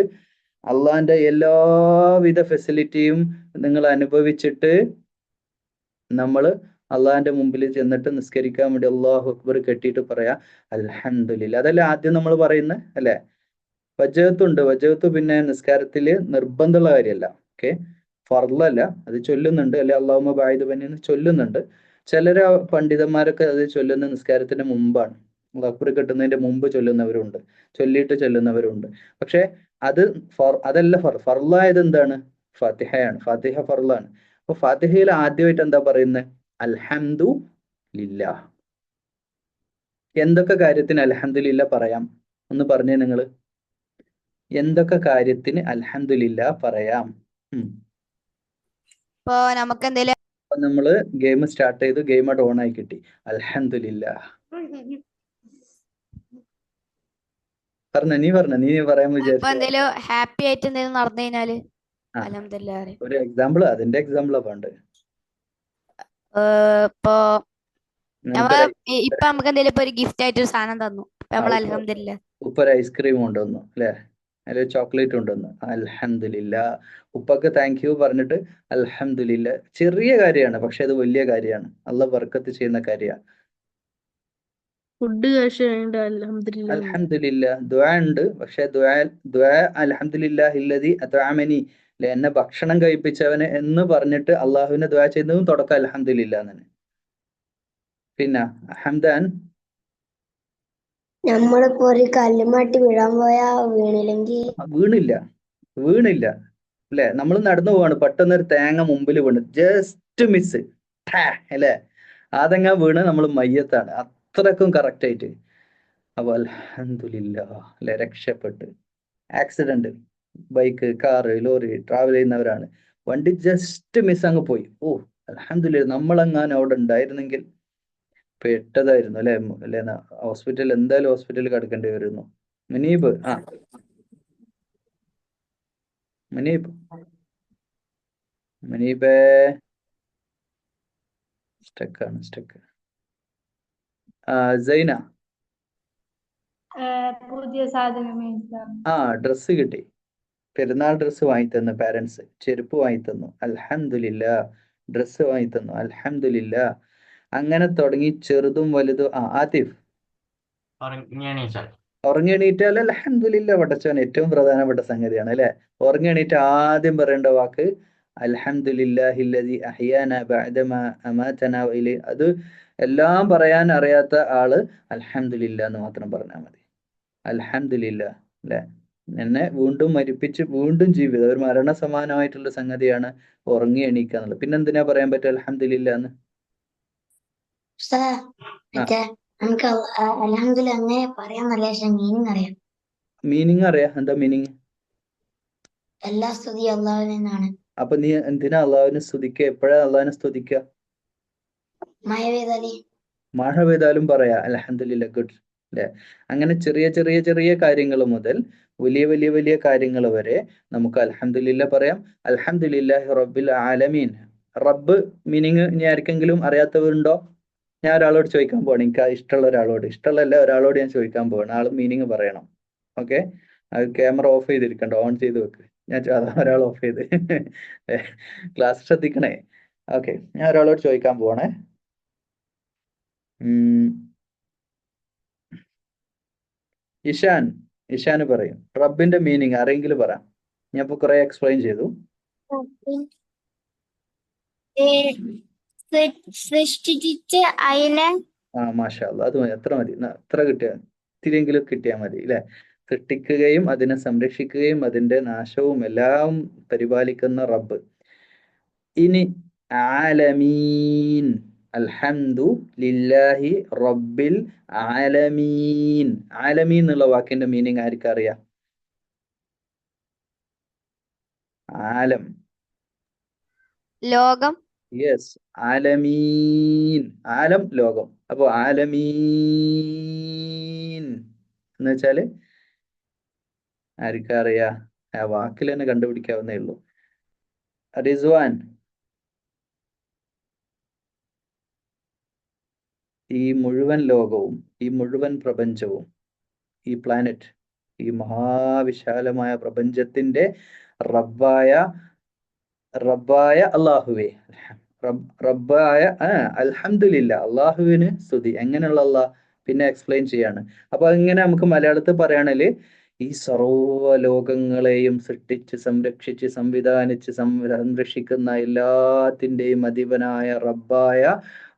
അള്ളാന്റെ എല്ലാവിധ ഫെസിലിറ്റിയും നിങ്ങൾ അനുഭവിച്ചിട്ട് നമ്മൾ അള്ളാഹിന്റെ മുമ്പിൽ ചെന്നിട്ട് നിസ്കരിക്കാൻ വേണ്ടി അല്ലാഹു അക്ബർ കെട്ടിയിട്ട് പറയാ അൽഹംദുലില്ലാ. അതല്ലേ ആദ്യം നമ്മൾ പറയുന്നത്, അല്ലെ? വജഹത്ത് പിന്നെ നിസ്കാരത്തില് നിർബന്ധമുള്ള കാര്യമല്ല. ഓക്കെ, ഫർളല്ല, അത് ചൊല്ലുന്നുണ്ട്, അല്ലെ അല്ലാഹുമ്മ ബാഇദ് ബൈനി എന്ന് ചൊല്ലുന്നുണ്ട്. ചിലര് പണ്ഡിതന്മാരൊക്കെ അത് ചൊല്ലുന്ന നിസ്കാരത്തിന് മുമ്പാണ്. അല്ലാഹു അക്ബർ കെട്ടുന്നതിന്റെ മുമ്പ് ചൊല്ലുന്നവരുണ്ട്, ചൊല്ലിയിട്ട് ചൊല്ലുന്നവരുണ്ട്. പക്ഷെ അതല്ല ഫർളായത് എന്താണ്? ഫാത്തിഹയാണ്. ഫാത്തിഹ ഫർളാണ്. അപ്പൊ ഫാത്തിഹയിൽ ആദ്യമായിട്ട് എന്താ പറയുന്നത്? അൽഹംദു ലില്ലാ. എന്തൊക്കെ കാര്യത്തിന് അൽഹംദുലില്ലാ പറയാം? ഒന്ന് പറഞ്ഞേ നിങ്ങൾ. എന്തൊക്കെ കാര്യത്തിന് അൽഹംദുലില്ലാ പറയാം?
ഇപ്പൊ നമുക്ക് എന്തെങ്കിലും
അപ്പൊ നമ്മള് ഗെയിം സ്റ്റാർട്ട് ചെയ്തു, ഗെയിം അവിടെ ഓൺ ആയി കിട്ടി. അൽഹംദുലില്ലാ നീ പറയാൻ വിചാരിച്ചു.
എന്തെങ്കിലും ഹാപ്പി ആയിട്ട് എന്തെങ്കിലും നടന്നു കഴിഞ്ഞാല്
ആ,
അൽഹംദുലില്ലാ പറയും.
ഒരു എക്സാമ്പിൾ, അതിന്റെ എക്സാമ്പിളാ വേണ്ടത്.
ഇപ്പൊ
നമുക്കൊരു
ഇപ്പൊ നമുക്ക് എന്തെങ്കിലും ഇപ്പൊ ഒരു ഗിഫ്റ്റ് ആയിട്ട് ഒരു സാധനം തന്നു, നമ്മൾ അൽഹംദുലില്ലാ.
ഉപ്പ ഒരു ഐസ്ക്രീം കൊണ്ടുവന്നു, അല്ലെ? അല്ലെങ്കിൽ ചോക്ലേറ്റ് കൊണ്ടുവന്നു, അൽഹംദുലില്ലാ. ഉപ്പക്ക് താങ്ക് യു പറഞ്ഞിട്ട് അൽഹംദുലില്ലാ. ചെറിയ കാര്യമാണ്, പക്ഷെ അത് വലിയ കാര്യമാണ്. അള്ളാഹ് ബർക്കത്ത് ചെയ്യുന്ന കാര്യമാണ്.
ഫുഡ് കഴിച്ചു കഴിഞ്ഞിട്ട് അൽഹംദുലില്ലാ.
അൽഹംദുലില്ലാ ദുആ ഉണ്ട്, പക്ഷെ ദുആ അൽഹംദുലില്ലാഹില്ലദി അത്അമനി, അല്ലെ, എന്നെ ഭക്ഷണം കഴിപ്പിച്ചവനെ എന്ന് പറഞ്ഞിട്ട് അള്ളാഹുവിനെ ദുആ ചെയ്യുന്നതും തുടക്കം അൽഹംദുലില്ലാ എന്നാണ്. പിന്നെ ഹംദാൻ,
നമ്മളിപ്പോ ഒരു കല്ലുമാട്ടി വീഴാൻ പോയാ വീണില്ലെങ്കിൽ
വീണില്ല അല്ലെ? നമ്മൾ നടന്നു പോവാണ്, പെട്ടെന്ന് ഒരു തേങ്ങ മുമ്പിൽ വീണ്, ജസ്റ്റ് മിസ്, അല്ലെ? അതെങ്ങാ വീണ് നമ്മൾ മയ്യത്താണ്, അത്രക്കും കറക്റ്റ് ആയിട്ട്. അപ്പൊ അൽഹംദുലില്ലാ, അല്ലെ, രക്ഷപ്പെട്ട്. Accident, bike, car, lorry travel ചെയ്യുന്നവരാണ്, വണ്ടി ജസ്റ്റ് മിസ് അങ്ങ് പോയി. ഓ അൽഹംദുലില്ലാ, നമ്മളെങ്ങാനും അവിടെ ഉണ്ടായിരുന്നെങ്കിൽ പെട്ടതായിരുന്നു, അല്ലെ? അല്ലെ, എന്തായാലും ഹോസ്പിറ്റലിൽ കിടക്കേണ്ടി വരുന്നു. മുനീബ്, മുനീബേ, സ്റ്റക്ക്. സൈന,
പുതിയ സാധനം
ഡ്രസ്സ് കിട്ടി, പെരുന്നാൾ ഡ്രസ്സ് വാങ്ങിത്തന്നു പാരന്റ്സ്, ചെരുപ്പ് വാങ്ങിത്തന്നു, അൽഹംദുലില്ലാ. ഡ്രസ്സ് വാങ്ങിത്തന്നു, അൽഹംദുലില്ലാ. അങ്ങനെ തുടങ്ങി ചെറുതും വലുതും. ആതിഫ്, ഉറങ്ങി എണീറ്റാൽ അൽഹംദുലില്ലാ പടച്ചോൻ ഏറ്റവും പ്രധാനപ്പെട്ട സംഗതിയാണ്, അല്ലെ? ഉറങ്ങി എണീറ്റ് ആദ്യം പറയേണ്ട വാക്ക് അൽഹംദുലില്ലാഹില്ലദി അഹ്യാനാ ബഅദമാ അമാതനാ വഇലൈഹി. അത് എല്ലാം പറയാൻ അറിയാത്ത ആള് അൽഹംദുലില്ലാ എന്ന് മാത്രം പറഞ്ഞാൽ മതി. അൽഹംദുലില്ലാ, അല്ലെ? എന്നെ വീണ്ടും മരിപ്പിച്ച് വീണ്ടും ജീവിതം, ഒരു മരണ സമാനമായിട്ടുള്ള സംഗതിയാണ് ഉറങ്ങി എണീക്കുക എന്നുള്ളത്. പിന്നെന്തിനാ പറയാൻ പറ്റുക അൽഹംദുലില്ലാ എന്ന്?
നമുക്ക് അൽഹംദുലില്ലാ അങ്ങനെ പറയാന്നല്ല, പക്ഷെ മീനിങ് അറിയാം.
മീനിങ് അറിയാം. എന്താ മീനിങ്?
എല്ലാ സ്തുതിയും അള്ളാഹുവിൽ നിന്നാണ്.
അപ്പൊ നീ എന്തിനാ അള്ളാഹുവിനെ സ്തുതിക്കുക? എപ്പോഴാ അള്ളാഹിനെ സ്തുതിക്കുക?
മഴ പെയ്താലേ.
മഴ പെയ്താലും പറയാ അൽഹംദുലില്ലാ, ഗുഡ് അല്ലെ? അങ്ങനെ ചെറിയ ചെറിയ ചെറിയ കാര്യങ്ങൾ മുതൽ വലിയ വലിയ വലിയ കാര്യങ്ങൾ വരെ നമുക്ക് അൽഹംദുലില്ലാ പറയാം. അൽഹംദുലില്ലാഹി റബ്ബിൽ ആലമീൻ. റബ്ബ് മീനിങ് ഇനി ആർക്കെങ്കിലും അറിയാത്തവരുണ്ടോ? ഞാൻ ഒരാളോട് ചോദിക്കാൻ പോവാണ്, എനിക്ക് ഇഷ്ടമുള്ള ഒരാളോട്, ഇഷ്ടമുള്ള ഒരാളോട് ഞാൻ ചോദിക്കാൻ പോവാണ്. ആൾ മീനിങ് പറയണം. ഓക്കെ, അത് ക്യാമറ ഓഫ് ചെയ്തിരിക്കണ്ട, ഓൺ ചെയ്ത് വെക്ക്. ഞാൻ അതാ ഒരാൾ ഓഫ് ചെയ്ത് ക്ലാസ് ശ്രദ്ധിക്കണേ. ഓക്കെ, ഞാൻ ഒരാളോട് ചോദിക്കാൻ പോവാണേ. ഇഷാന് പറയും റബ്ബിന്റെ മീനിങ് ആരെങ്കിലും പറ. ഞാൻ ഇപ്പൊ കുറെ എക്സ്പ്ലെയിൻ ചെയ്തു.
സൃഷ്ടിച്ച് അതിനെ
മാഷാ അല്ലാ, അത് മതി, അത്ര മതി. അത്ര കിട്ടിയാ, ഇത്തിരിയെങ്കിലും കിട്ടിയാൽ മതി അല്ലെ? സൃഷ്ടിക്കുകയും അതിനെ സംരക്ഷിക്കുകയും അതിന്റെ നാശവും എല്ലാം പരിപാലിക്കുന്ന റബ്ബ്. ഇനി ആലമീൻ, അൽഹംദു ലില്ലാഹി റബ്ബിൽ ആലമീൻ. ആലമീൻ എന്നുള്ള വാക്കിന്റെ മീനിങ് ആർക്കും അറിയാം? ആലം,
ലോകം.
യെസ്, ആലമീൻ. ആലം ലോകം. അപ്പൊ ആലമീൻ എന്ന് വെച്ചാല് ആർക്കും അറിയാ? ആ വാക്കിൽ തന്നെ കണ്ടുപിടിക്കാവുന്നേ ഉള്ളൂ. റിസ്വാൻ, ഈ മുഴുവൻ ലോകവും, ഈ മുഴുവൻ പ്രപഞ്ചവും, ഈ പ്ലാനറ്റ്, ഈ മഹാവിശാലമായ പ്രപഞ്ചത്തിന്റെ റബ്ബായ അള്ളാഹുവേ, റബ്ബായ അൽഹംദുലില്ലാ, അള്ളാഹുവിന് സ്തുതി. എങ്ങനെയുള്ള അള്ളാഹ്? പിന്നെ എക്സ്പ്ലെയിൻ ചെയ്യാണ്. അപ്പൊ ഇങ്ങനെ നമുക്ക് മലയാളത്തിൽ പറയുകയാണെങ്കിൽ ഈ സർവ്വ ലോകങ്ങളെയും സൃഷ്ടിച്ച് സംരക്ഷിച്ച് സംവിധാനിച്ച് സംരക്ഷിക്കുന്ന എല്ലാത്തിൻ്റെയും അധിപനായ റബ്ബായ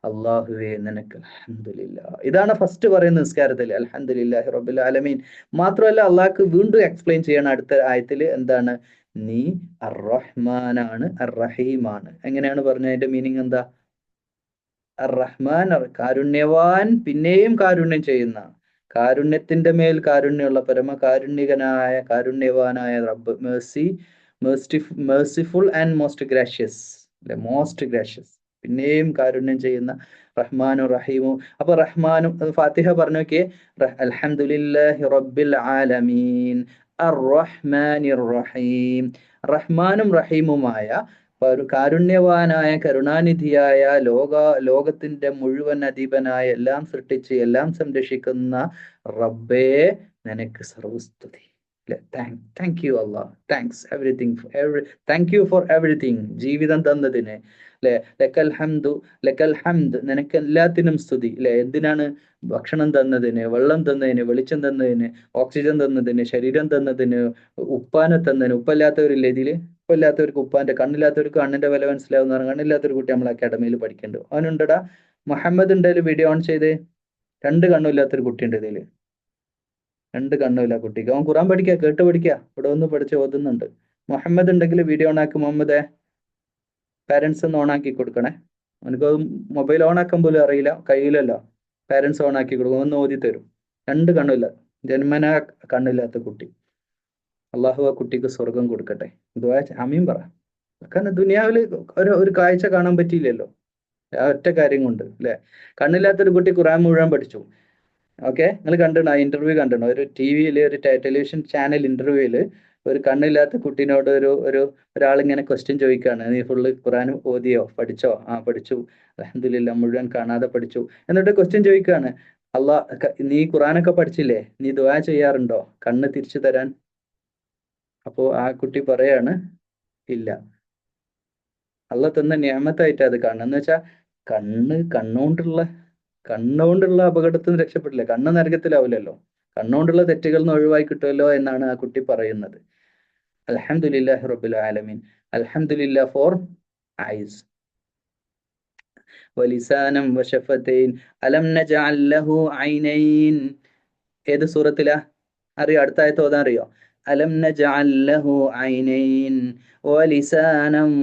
അള്ളാഹുവേ നിനക്ക് അൽഹംദുലില്ലാ. ഇതാണ് ഫസ്റ്റ് പറയുന്ന നിസ്കാരത്തിൽ, അൽഹംദുലില്ലാഹി റബ്ബിൽ ആലമീൻ. മാത്രമല്ല അള്ളാഹ്ക്ക് വീണ്ടും എക്സ്പ്ലെയിൻ ചെയ്യണം അടുത്ത ആയത്തിൽ. എന്താണ്? നീ അർ-റഹ്മാനാണ്, അർ-റഹീമാണ്. എങ്ങനെയാണ് പറഞ്ഞ? അതിന്റെ മീനിങ് എന്താ? അർ-റഹ്മാൻ, കാരുണ്യവാൻ, പിന്നെയും കാരുണ്യം ചെയ്യുന്ന, കാരുണ്യത്തിന്റെ മേൽ കാരുണ്യമുള്ള പരമകാരുണ്യകനായ കാരുണ്യവാനായ റബ്ബ്. മേഴ്സിഫുൾ ആൻഡ് മോസ്റ്റ് ഗ്രാഷ്യസ് അല്ലെ? മോസ്റ്റ് ഗ്രാഷ്യസ്, പിന്നെയും കാരുണ്യം ചെയ്യുന്ന റഹ്മാനും റഹീമും. അപ്പൊ റഹ്മാനും, ഫാത്തിഹ പറഞ്ഞു നോക്കിയേ. അൽഹംദുലില്ലാഹി റബ്ബിൽ ആലമീൻ അർ-റഹ്മാനിർ റഹീം. റഹ്മാനും റഹീമുമായ കാരുണ്യവാനായ കരുണാനിധിയായ ലോകത്തിന്റെ മുഴുവൻ അധിപനായ, എല്ലാം സൃഷ്ടിച്ച് എല്ലാം സംരക്ഷിക്കുന്ന റബ്ബേ നിനക്ക് സർവസ്തുതി. Thank you Allah, thanks everything, thank you for everything. ജീവിതം തന്നതിന് അല്ലെ? ലക്കൽ ഹംദു, ലക്കൽ ഹംദ്, നിനക്ക് എല്ലാത്തിനും സ്തുതി അല്ലെ? എന്തിനാണ്? ഭക്ഷണം തന്നതിന്, വെള്ളം തന്നതിന്, വെളിച്ചം തന്നതിന്, ഓക്സിജൻ തന്നതിന്, ശരീരം തന്നതിന്, ഉപ്പാനെ തന്നതിന്. ഉപ്പല്ലാത്തവരില്ലേ ഇതില്? ഉപ്പല്ലാത്തവർക്ക് ഉപ്പാന്റെ, കണ്ണില്ലാത്തവർക്ക് കണ്ണിന്റെ വില മനസ്സിലാവുന്ന, കണ്ണില്ലാത്തൊരു കുട്ടി നമ്മൾ അക്കാഡമിയിൽ പഠിക്കേണ്ടത്. അവനുണ്ടടാ? മുഹമ്മദ് ഉണ്ടേലും വീഡിയോ ഓൺ ചെയ്തേ. 2 കണ്ണുമില്ലാത്തൊരു കുട്ടി ഉണ്ട് ഇതില്. 2 കണ്ണുമില്ല കുട്ടിക്ക്. അവൻ ഖുറാൻ പഠിക്കുക, കേട്ട് പഠിക്കുക, ഇവിടെ ഒന്ന് പഠിച്ച് ഓതുന്നുണ്ട്. മുഹമ്മദ് ഉണ്ടെങ്കിൽ വീഡിയോ ഓൺ ആക്കി. മുഹമ്മദേ, പാരന്റ്സ് ഒന്ന് ഓൺ ആക്കി കൊടുക്കണേ. അവനക്ക് മൊബൈൽ ഓൺ ആക്കാൻ പോലും അറിയില്ല, കഴിയില്ലല്ലോ. പാരന്റ്സ് ഓൺ ആക്കി കൊടുക്കും, ഒന്ന് ഓതി തരും. 2 കണ്ണുമില്ല, ജന്മനാ കണ്ണില്ലാത്ത കുട്ടി. അള്ളാഹു ആ കുട്ടിക്ക് സ്വർഗം കൊടുക്കട്ടെ. ആമീൻ പറ. കാരണം ദുനിയാവില് ഒരു കാഴ്ച കാണാൻ പറ്റിയില്ലല്ലോ, ആ ഒറ്റ കാര്യം കൊണ്ട് അല്ലെ? കണ്ണില്ലാത്തൊരു കുട്ടി ഖുറാൻ മുഴുവൻ പഠിച്ചു. ഓക്കെ, നിങ്ങൾ കണ്ടിട്ടുണ്ടോ? ആ ഇന്റർവ്യൂ കണ്ടിട്ടുണ്ടോ? ഒരു ടിവിയില്, ഒരു ടെലിവിഷൻ ചാനൽ ഇന്റർവ്യൂവില് ഒരു കണ്ണില്ലാത്ത കുട്ടീനോട് ഒരാളിങ്ങനെ ക്വസ്റ്റ്യൻ ചോദിക്കുകയാണ്. നീ ഫുള്ള് ഖുറാൻ ഓതിയോ, പഠിച്ചോ? പഠിച്ചു, അൽഹംദുലില്ലാ, മുഴുവൻ കാണാതെ പഠിച്ചു. എന്നിട്ട് ക്വസ്റ്റ്യൻ ചോദിക്കുകയാണ്, നീ ഖുറാനൊക്കെ പഠിച്ചില്ലേ, നീ ദുആ ചെയ്യാറുണ്ടോ കണ്ണ് തിരിച്ചു തരാൻ? അപ്പോ ആ കുട്ടി പറയാണ്, ഇല്ല. അള്ളാഹ് തന്ന നിഅമത്തായിട്ട് അത് കാണുക. എന്ന് വെച്ചാൽ കണ്ണുകൊണ്ടുള്ള അപകടത്തിൽ നിന്ന് രക്ഷപ്പെട്ടില്ല, കണ്ണ് നരകത്തിലാവില്ലല്ലോ, കണ്ണുകൊണ്ടുള്ള തെറ്റുകളിൽ നിന്ന് ഒഴിവായി കിട്ടുമല്ലോ എന്നാണ് ആ കുട്ടി പറയുന്നത്. അൽഹംദുലില്ലാഹി റബ്ബിൽ ആലമീൻ. അൽഹംദുലില്ലാ ഫോർ ഐസ്, വലിസാനം വശഫതൈൻ, അലം നജഅൽ ലഹു ഐനൈൻ. ഏത് സൂറത്തിലാ? അറിയോ? അടുത്ത ആയത്ത് ഓതാൻ അറിയോ? അലം നജഅൽ ലഹു ഐനൈൻ വലിസാനം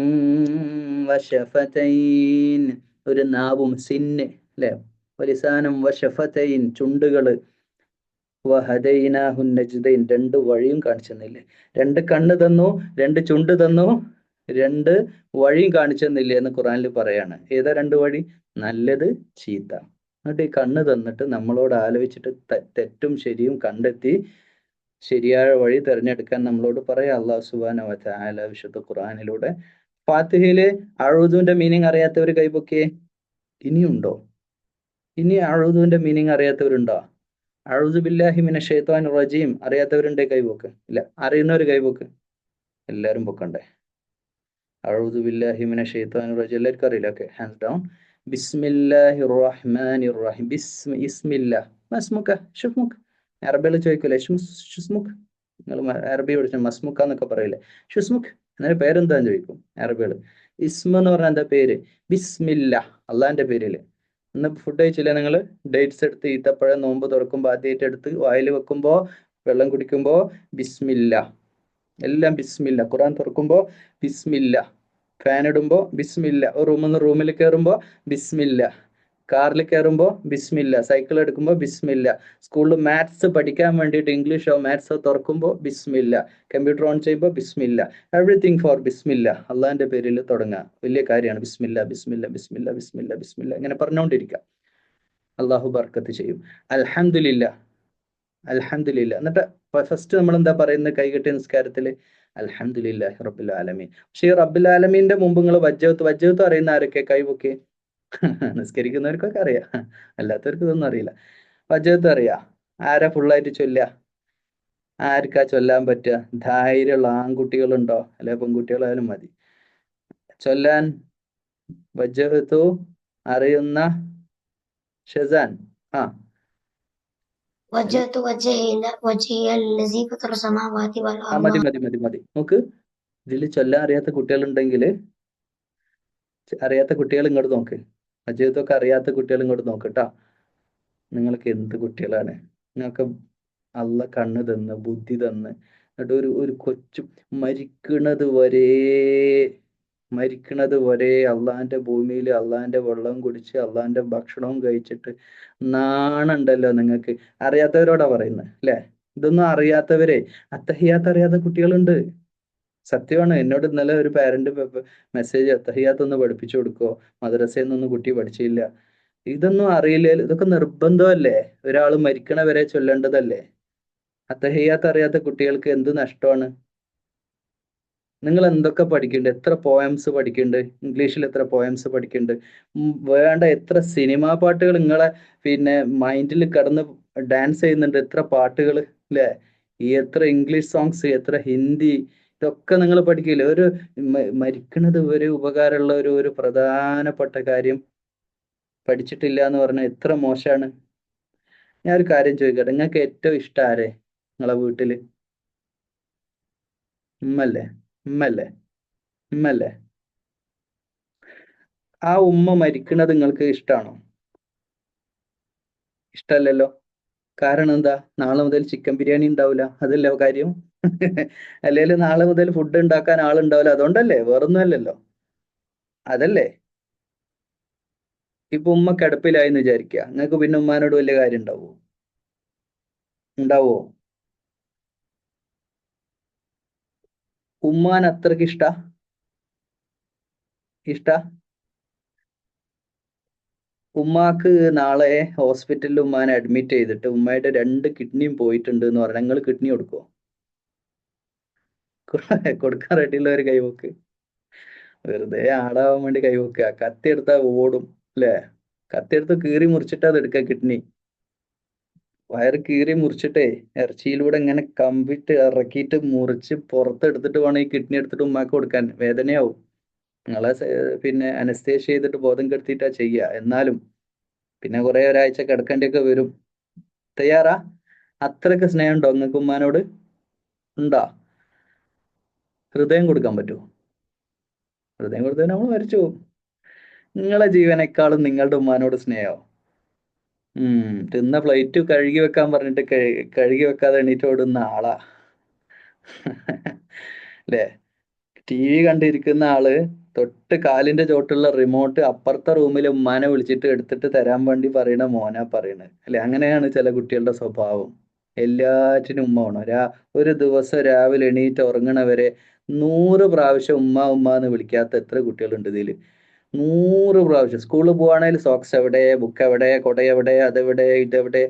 വശഫതൈൻ. ഒരു നാവും, സിന്ന് അല്ലേ? വലിസാനം വശഫതൈൻ ചുണ്ടുകള്, വഹദൈനാഹുൻ നജ്ദൈൻ രണ്ട് വഴിയും കാണിച്ചു തന്നില്ലേ. രണ്ട് കണ്ണ് തന്നു, രണ്ട് ചുണ്ട് തന്നു, രണ്ട് വഴിയും കാണിച്ചു തന്നില്ലേ എന്ന് ഖുറാനിൽ പറയാണ്. ഏതാ രണ്ട് വഴി? നല്ലത്, ചീത്ത. എന്നിട്ട് ഈ കണ്ണ് തന്നിട്ട് നമ്മളോട് ആലോചിച്ചിട്ട് തെറ്റും ശരിയും കണ്ടെത്തി ശരിയായ വഴി തിരഞ്ഞെടുക്കാൻ നമ്മളോട് പറയാം അല്ലാഹു സുബ്ഹാനഹു വ തആല വിശുദ്ധ ഖുർആനിലൂടെ. ഫാത്തിഹയില് അഊദുവിന്റെ മീനിങ് അറിയാത്തവർ കൈപൊക്കിയേ. ഇനിയുണ്ടോ? ഇനി അഊദുവിന്റെ മീനിങ് അറിയാത്തവരുണ്ടോ? അഊദു ബില്ലാഹി മിനശ് ശൈത്വാനിർ റജീം അറിയാത്തവരുണ്ടേ കൈപൊക്ക്. ഇല്ല. അറിയുന്നവർ കൈപൊക്ക്. എല്ലാരും പൊക്കണ്ടേ. അഊദു ബില്ലാഹി മിനശ് ശൈത്വാനിർ റജീം എല്ലാവർക്കും അറിയില്ല. Okay, hands down. ബിസ്മില്ലാഹിർ റഹ്മാനിർ റഹീം. ബിസ്മില്ലാ മസ്മുക ഷുഫ്മുക്. അറബികൾ ചോദിക്കൂലേ ഷുസ്മുക്, നിങ്ങൾ അറബി പഠിച്ച മസ്മുക്ക എന്നൊക്കെ പറയില്ലേ, ഷുസ്മുക് എന്നൊരു പേരെന്താന്ന് ചോദിക്കും അറബികൾ. ഇസ്മ എന്ന് പറഞ്ഞാൽ എന്താ പേര്? ബിസ്മില്ല, അള്ളാന്റെ പേരില്. ഇന്ന് ഫുഡ് കഴിച്ചില്ല നിങ്ങൾ? ഡേറ്റ്സ് എടുത്ത് ഈത്തപ്പഴം നോമ്പ് തുറക്കുമ്പോൾ ആദ്യമായിട്ട് എടുത്ത് വായിൽ വെക്കുമ്പോ വെള്ളം കുടിക്കുമ്പോ ബിസ്മില്ല, എല്ലാം ബിസ്മില്ല. ഖുർആൻ തുറക്കുമ്പോ ബിസ്മില്ല, ഫാൻ ഇടുമ്പോ ബിസ്മില്ല, റൂമിൽ നിന്ന് റൂമിൽ കയറുമ്പോ ബിസ്മില്ല, കാറിൽ കയറുമ്പോ ബിസ്മില്ല, സൈക്കിൾ എടുക്കുമ്പോ ബിസ്മില്ല, സ്കൂളിൽ മാത്സ് പഠിക്കാൻ വേണ്ടിയിട്ട് ഇംഗ്ലീഷോ മാത്സോ തുറക്കുമ്പോ ബിസ്മില്ല, കമ്പ്യൂട്ടർ ഓൺ ചെയ്യുമ്പോൾ ബിസ്മില്ല, എവറിത്തിങ് ഫോർ ബിസ്മില്ല. അള്ളാന്റെ പേരിൽ തുടങ്ങുക വലിയ കാര്യമാണ്. ബിസ്മില്ല ബിസ്മില്ല ബിസ്മില്ല ബിസ്മില്ല ബിസ്മില്ല ഇങ്ങനെ പറഞ്ഞുകൊണ്ടിരിക്കുക. അള്ളാഹു ബർക്കത്ത് ചെയ്യും. അൽഹംദുലില്ല, അൽഹംദുലില്ല. എന്നിട്ട് ഫസ്റ്റ് നമ്മൾ എന്താ പറയുന്നത് കൈകെട്ടിയ നിസ്കാരത്തില്? അൽഹംദുലില്ലാഹി റബ്ബിൽ ആലമീൻ. പക്ഷേ ഈ റബ്ബിൽ ആലമീന്റെ മുമ്പ് നിങ്ങൾ വജ്ജത്ത് അറിയുന്ന ആരൊക്കെ കൈവൊക്കെ? നിസ്കരിക്കുന്നവർക്കൊക്കെ അറിയാം, അല്ലാത്തവർക്ക് ഇതൊന്നും അറിയില്ല. വജ്ജത്ത് അറിയാം. ആരാ ഫുള്ളായിട്ട് ചൊല്ലുക? ആർക്കാ ചൊല്ലാൻ പറ്റുക? ധൈര്യമുള്ള ആൺകുട്ടികളുണ്ടോ? അല്ലെ പെൺകുട്ടികളായാലും മതി ചൊല്ലാൻ. വജ്ജത്തു അറിയുന്ന ഷെസാൻ. ആ
وجهت وجهي الذي فطر السماوات
മതി
والأرض
മതി മതി മതി. നോക്ക്, ഇതിൽ ചൊല്ലാൻ അറിയാത്ത കുട്ടികളുണ്ടെങ്കിൽ അറിയാത്ത കുട്ടികൾ ഇങ്ങോട്ട് നോക്ക്. വജ്ജത്തൊക്കെ അറിയാത്ത കുട്ടികൾ ഇങ്ങോട്ട് നോക്കട്ടാ. നിങ്ങൾക്ക് എന്ത് കുട്ടികളാണ്? നിങ്ങൾക്ക് അള്ള കണ്ണ് തന്ന് ബുദ്ധി തന്ന് എന്നിട്ട് ഒരു കൊച്ചു മരിക്കണത് വരെ അള്ളാന്റെ ഭൂമിയിൽ അള്ളാന്റെ വെള്ളം കുടിച്ച് അള്ളാന്റെ ഭക്ഷണവും കഴിച്ചിട്ട് നാണുണ്ടല്ലോ നിങ്ങൾക്ക്. അറിയാത്തവരോടാ പറയുന്നത് അല്ലെ? ഇതൊന്നും അറിയാത്തവരെ അത്തഹിയാത്ത് അറിയാത്ത കുട്ടികളുണ്ട്. സത്യമാണ്. എന്നോട് ഇന്നലെ ഒരു പാരന്റ് മെസ്സേജ്, അത്തഹിയാത്ത് ഒന്ന് പഠിപ്പിച്ചു കൊടുക്കോ, മദ്രസയിൽ നിന്നൊന്നും കുട്ടി പഠിച്ചില്ല. ഇതൊന്നും അറിയില്ല. ഇതൊക്കെ നിർബന്ധമല്ലേ? ഒരാൾ മരിക്കണ വരെ ചൊല്ലേണ്ടതല്ലേ? അത്തഹിയാത്ത് അറിയാത്ത കുട്ടികൾക്ക് എന്ത് നഷ്ടമാണ്? നിങ്ങൾ എന്തൊക്കെ പഠിക്കുന്നുണ്ട്? എത്ര പോയംസ് പഠിക്കുന്നുണ്ട്? ഇംഗ്ലീഷിൽ എത്ര പോയംസ് പഠിക്കുന്നുണ്ട്? വേണ്ട എത്ര സിനിമാ പാട്ടുകൾ നിങ്ങളെ മൈൻഡിൽ കടന്ന് ഡാൻസ് ചെയ്യുന്നുണ്ട്. എത്ര പാട്ടുകൾ അല്ലേ? ഈ എത്ര ഇംഗ്ലീഷ് സോങ്സ്, എത്ര ഹിന്ദി, ഇതൊക്കെ നിങ്ങൾ പഠിക്കില്ല. ഒരു മരിക്കണത് ഒരു ഉപകാരമുള്ള ഒരു പ്രധാനപ്പെട്ട കാര്യം പഠിച്ചിട്ടില്ല എന്ന് പറഞ്ഞാൽ എത്ര മോശമാണ്. ഞാൻ ഒരു കാര്യം ചോദിക്കട്ടെ, നിങ്ങൾക്ക് ഏറ്റവും ഇഷ്ടം ആരെ നിങ്ങളെ വീട്ടില്? ഉമ്മല്ലേ? ഉമ്മല്ലേ? ഉമ്മല്ലേ? ആ ഉമ്മ മരിക്കണത് നിങ്ങൾക്ക് ഇഷ്ടമാണോ? ഇഷ്ടമല്ലല്ലോ. കാരണം എന്താ? നാളെ മുതൽ ചിക്കൻ ബിരിയാണി ഉണ്ടാവില്ല, അതല്ലേ കാര്യം? അല്ലെങ്കിൽ നാളെ മുതൽ ഫുഡ് ഉണ്ടാക്കാൻ ആളുണ്ടാവില്ല, അതുകൊണ്ടല്ലേ, വേറൊന്നും അല്ലല്ലോ. അതല്ലേ. ഇപ്പൊ ഉമ്മ കിടപ്പിലായെന്ന് വിചാരിക്കുക, നിങ്ങൾക്ക് പിന്നെ ഉമ്മാനോട് വലിയ കാര്യം ഉണ്ടാവോ? ഉണ്ടാവോ? ഉമ്മാൻ അത്രക്ക് ഇഷ്ട? ഉമ്മാക്ക് നാളെ ഹോസ്പിറ്റലിൽ ഉമ്മാനെ അഡ്മിറ്റ് ചെയ്തിട്ട് ഉമ്മയുടെ 2 കിഡ്നിയും പോയിട്ടുണ്ട് എന്ന് പറഞ്ഞാൽ നിങ്ങൾ കിഡ്നി കൊടുക്കുമോ? കൊടുക്കാൻ റെഡിയുള്ള ഒരു കൈവക്ക്. വെറുതെ ആടാവാൻ വേണ്ടി കൈവക്കുക. കത്തിയെടുത്താ ഓടും അല്ലേ? കത്തിയെടുത്ത് കീറി മുറിച്ചിട്ട് അത് എടുക്കുക കിഡ്നി. വയറ് കീറി മുറിച്ചിട്ടേ ഇറച്ചിയിലൂടെ ഇങ്ങനെ കമ്പിട്ട് ഇറക്കിയിട്ട് മുറിച്ച് പുറത്തെടുത്തിട്ട് വേണം ഈ കിഡ്നി എടുത്തിട്ട് ഉമ്മാക്ക് കൊടുക്കാൻ. വേദനയാവും. നിങ്ങളെ അനസ്തേഷ്യ ചെയ്തിട്ട് ബോധം കെടുത്തിട്ടാ ചെയ്യുക. എന്നാലും പിന്നെ കുറെ ഒരാഴ്ച കിടക്കേണ്ടിയൊക്കെ വരും. തയ്യാറാ? അത്രക്ക് സ്നേഹം ഉണ്ടോ നിങ്ങൾക്ക് ഉമ്മാനോട്? ഉണ്ടാ? ഹൃദയം കൊടുക്കാൻ പറ്റുമോ? ഹൃദയം കൊടുത്താൽ നമ്മൾ മരിച്ചു പോകും. നിങ്ങളെ ജീവനേക്കാളും നിങ്ങളുടെ ഉമ്മാനോട് സ്നേഹം. തിന്ന പ്ലേറ്റ് കഴുകി വെക്കാൻ പറഞ്ഞിട്ട് കഴുകി വെക്കാതെ എണീറ്റ് ഓടുന്ന ആളാ അല്ലേ? TV കണ്ടിരിക്കുന്ന ആള് തൊട്ട് കാലിന്റെ ചോട്ടുള്ള റിമോട്ട് അപ്പുറത്തെ റൂമിൽ ഉമ്മാനെ വിളിച്ചിട്ട് എടുത്തിട്ട് തരാൻ വേണ്ടി പറയണ മോനാ പറയണത് അല്ലെ? അങ്ങനെയാണ് ചില കുട്ടികളുടെ സ്വഭാവം. എല്ലാറ്റിനും ഉമ്മ വേണം. ഒരു ദിവസം രാവിലെ എണീറ്റ് ഉറങ്ങണവരെ 100 പ്രാവശ്യം ഉമ്മ ഉമ്മ എന്ന് വിളിക്കാത്ത എത്ര കുട്ടികളുണ്ട് ഇതിൽ? 100 പ്രാവശ്യം. സ്കൂളിൽ പോവാണെങ്കിൽ സോക്സ് എവിടെ, ബുക്ക് എവിടെ, കൊട എവിടെ, അതെവിടെ, ഇതെവിടെ,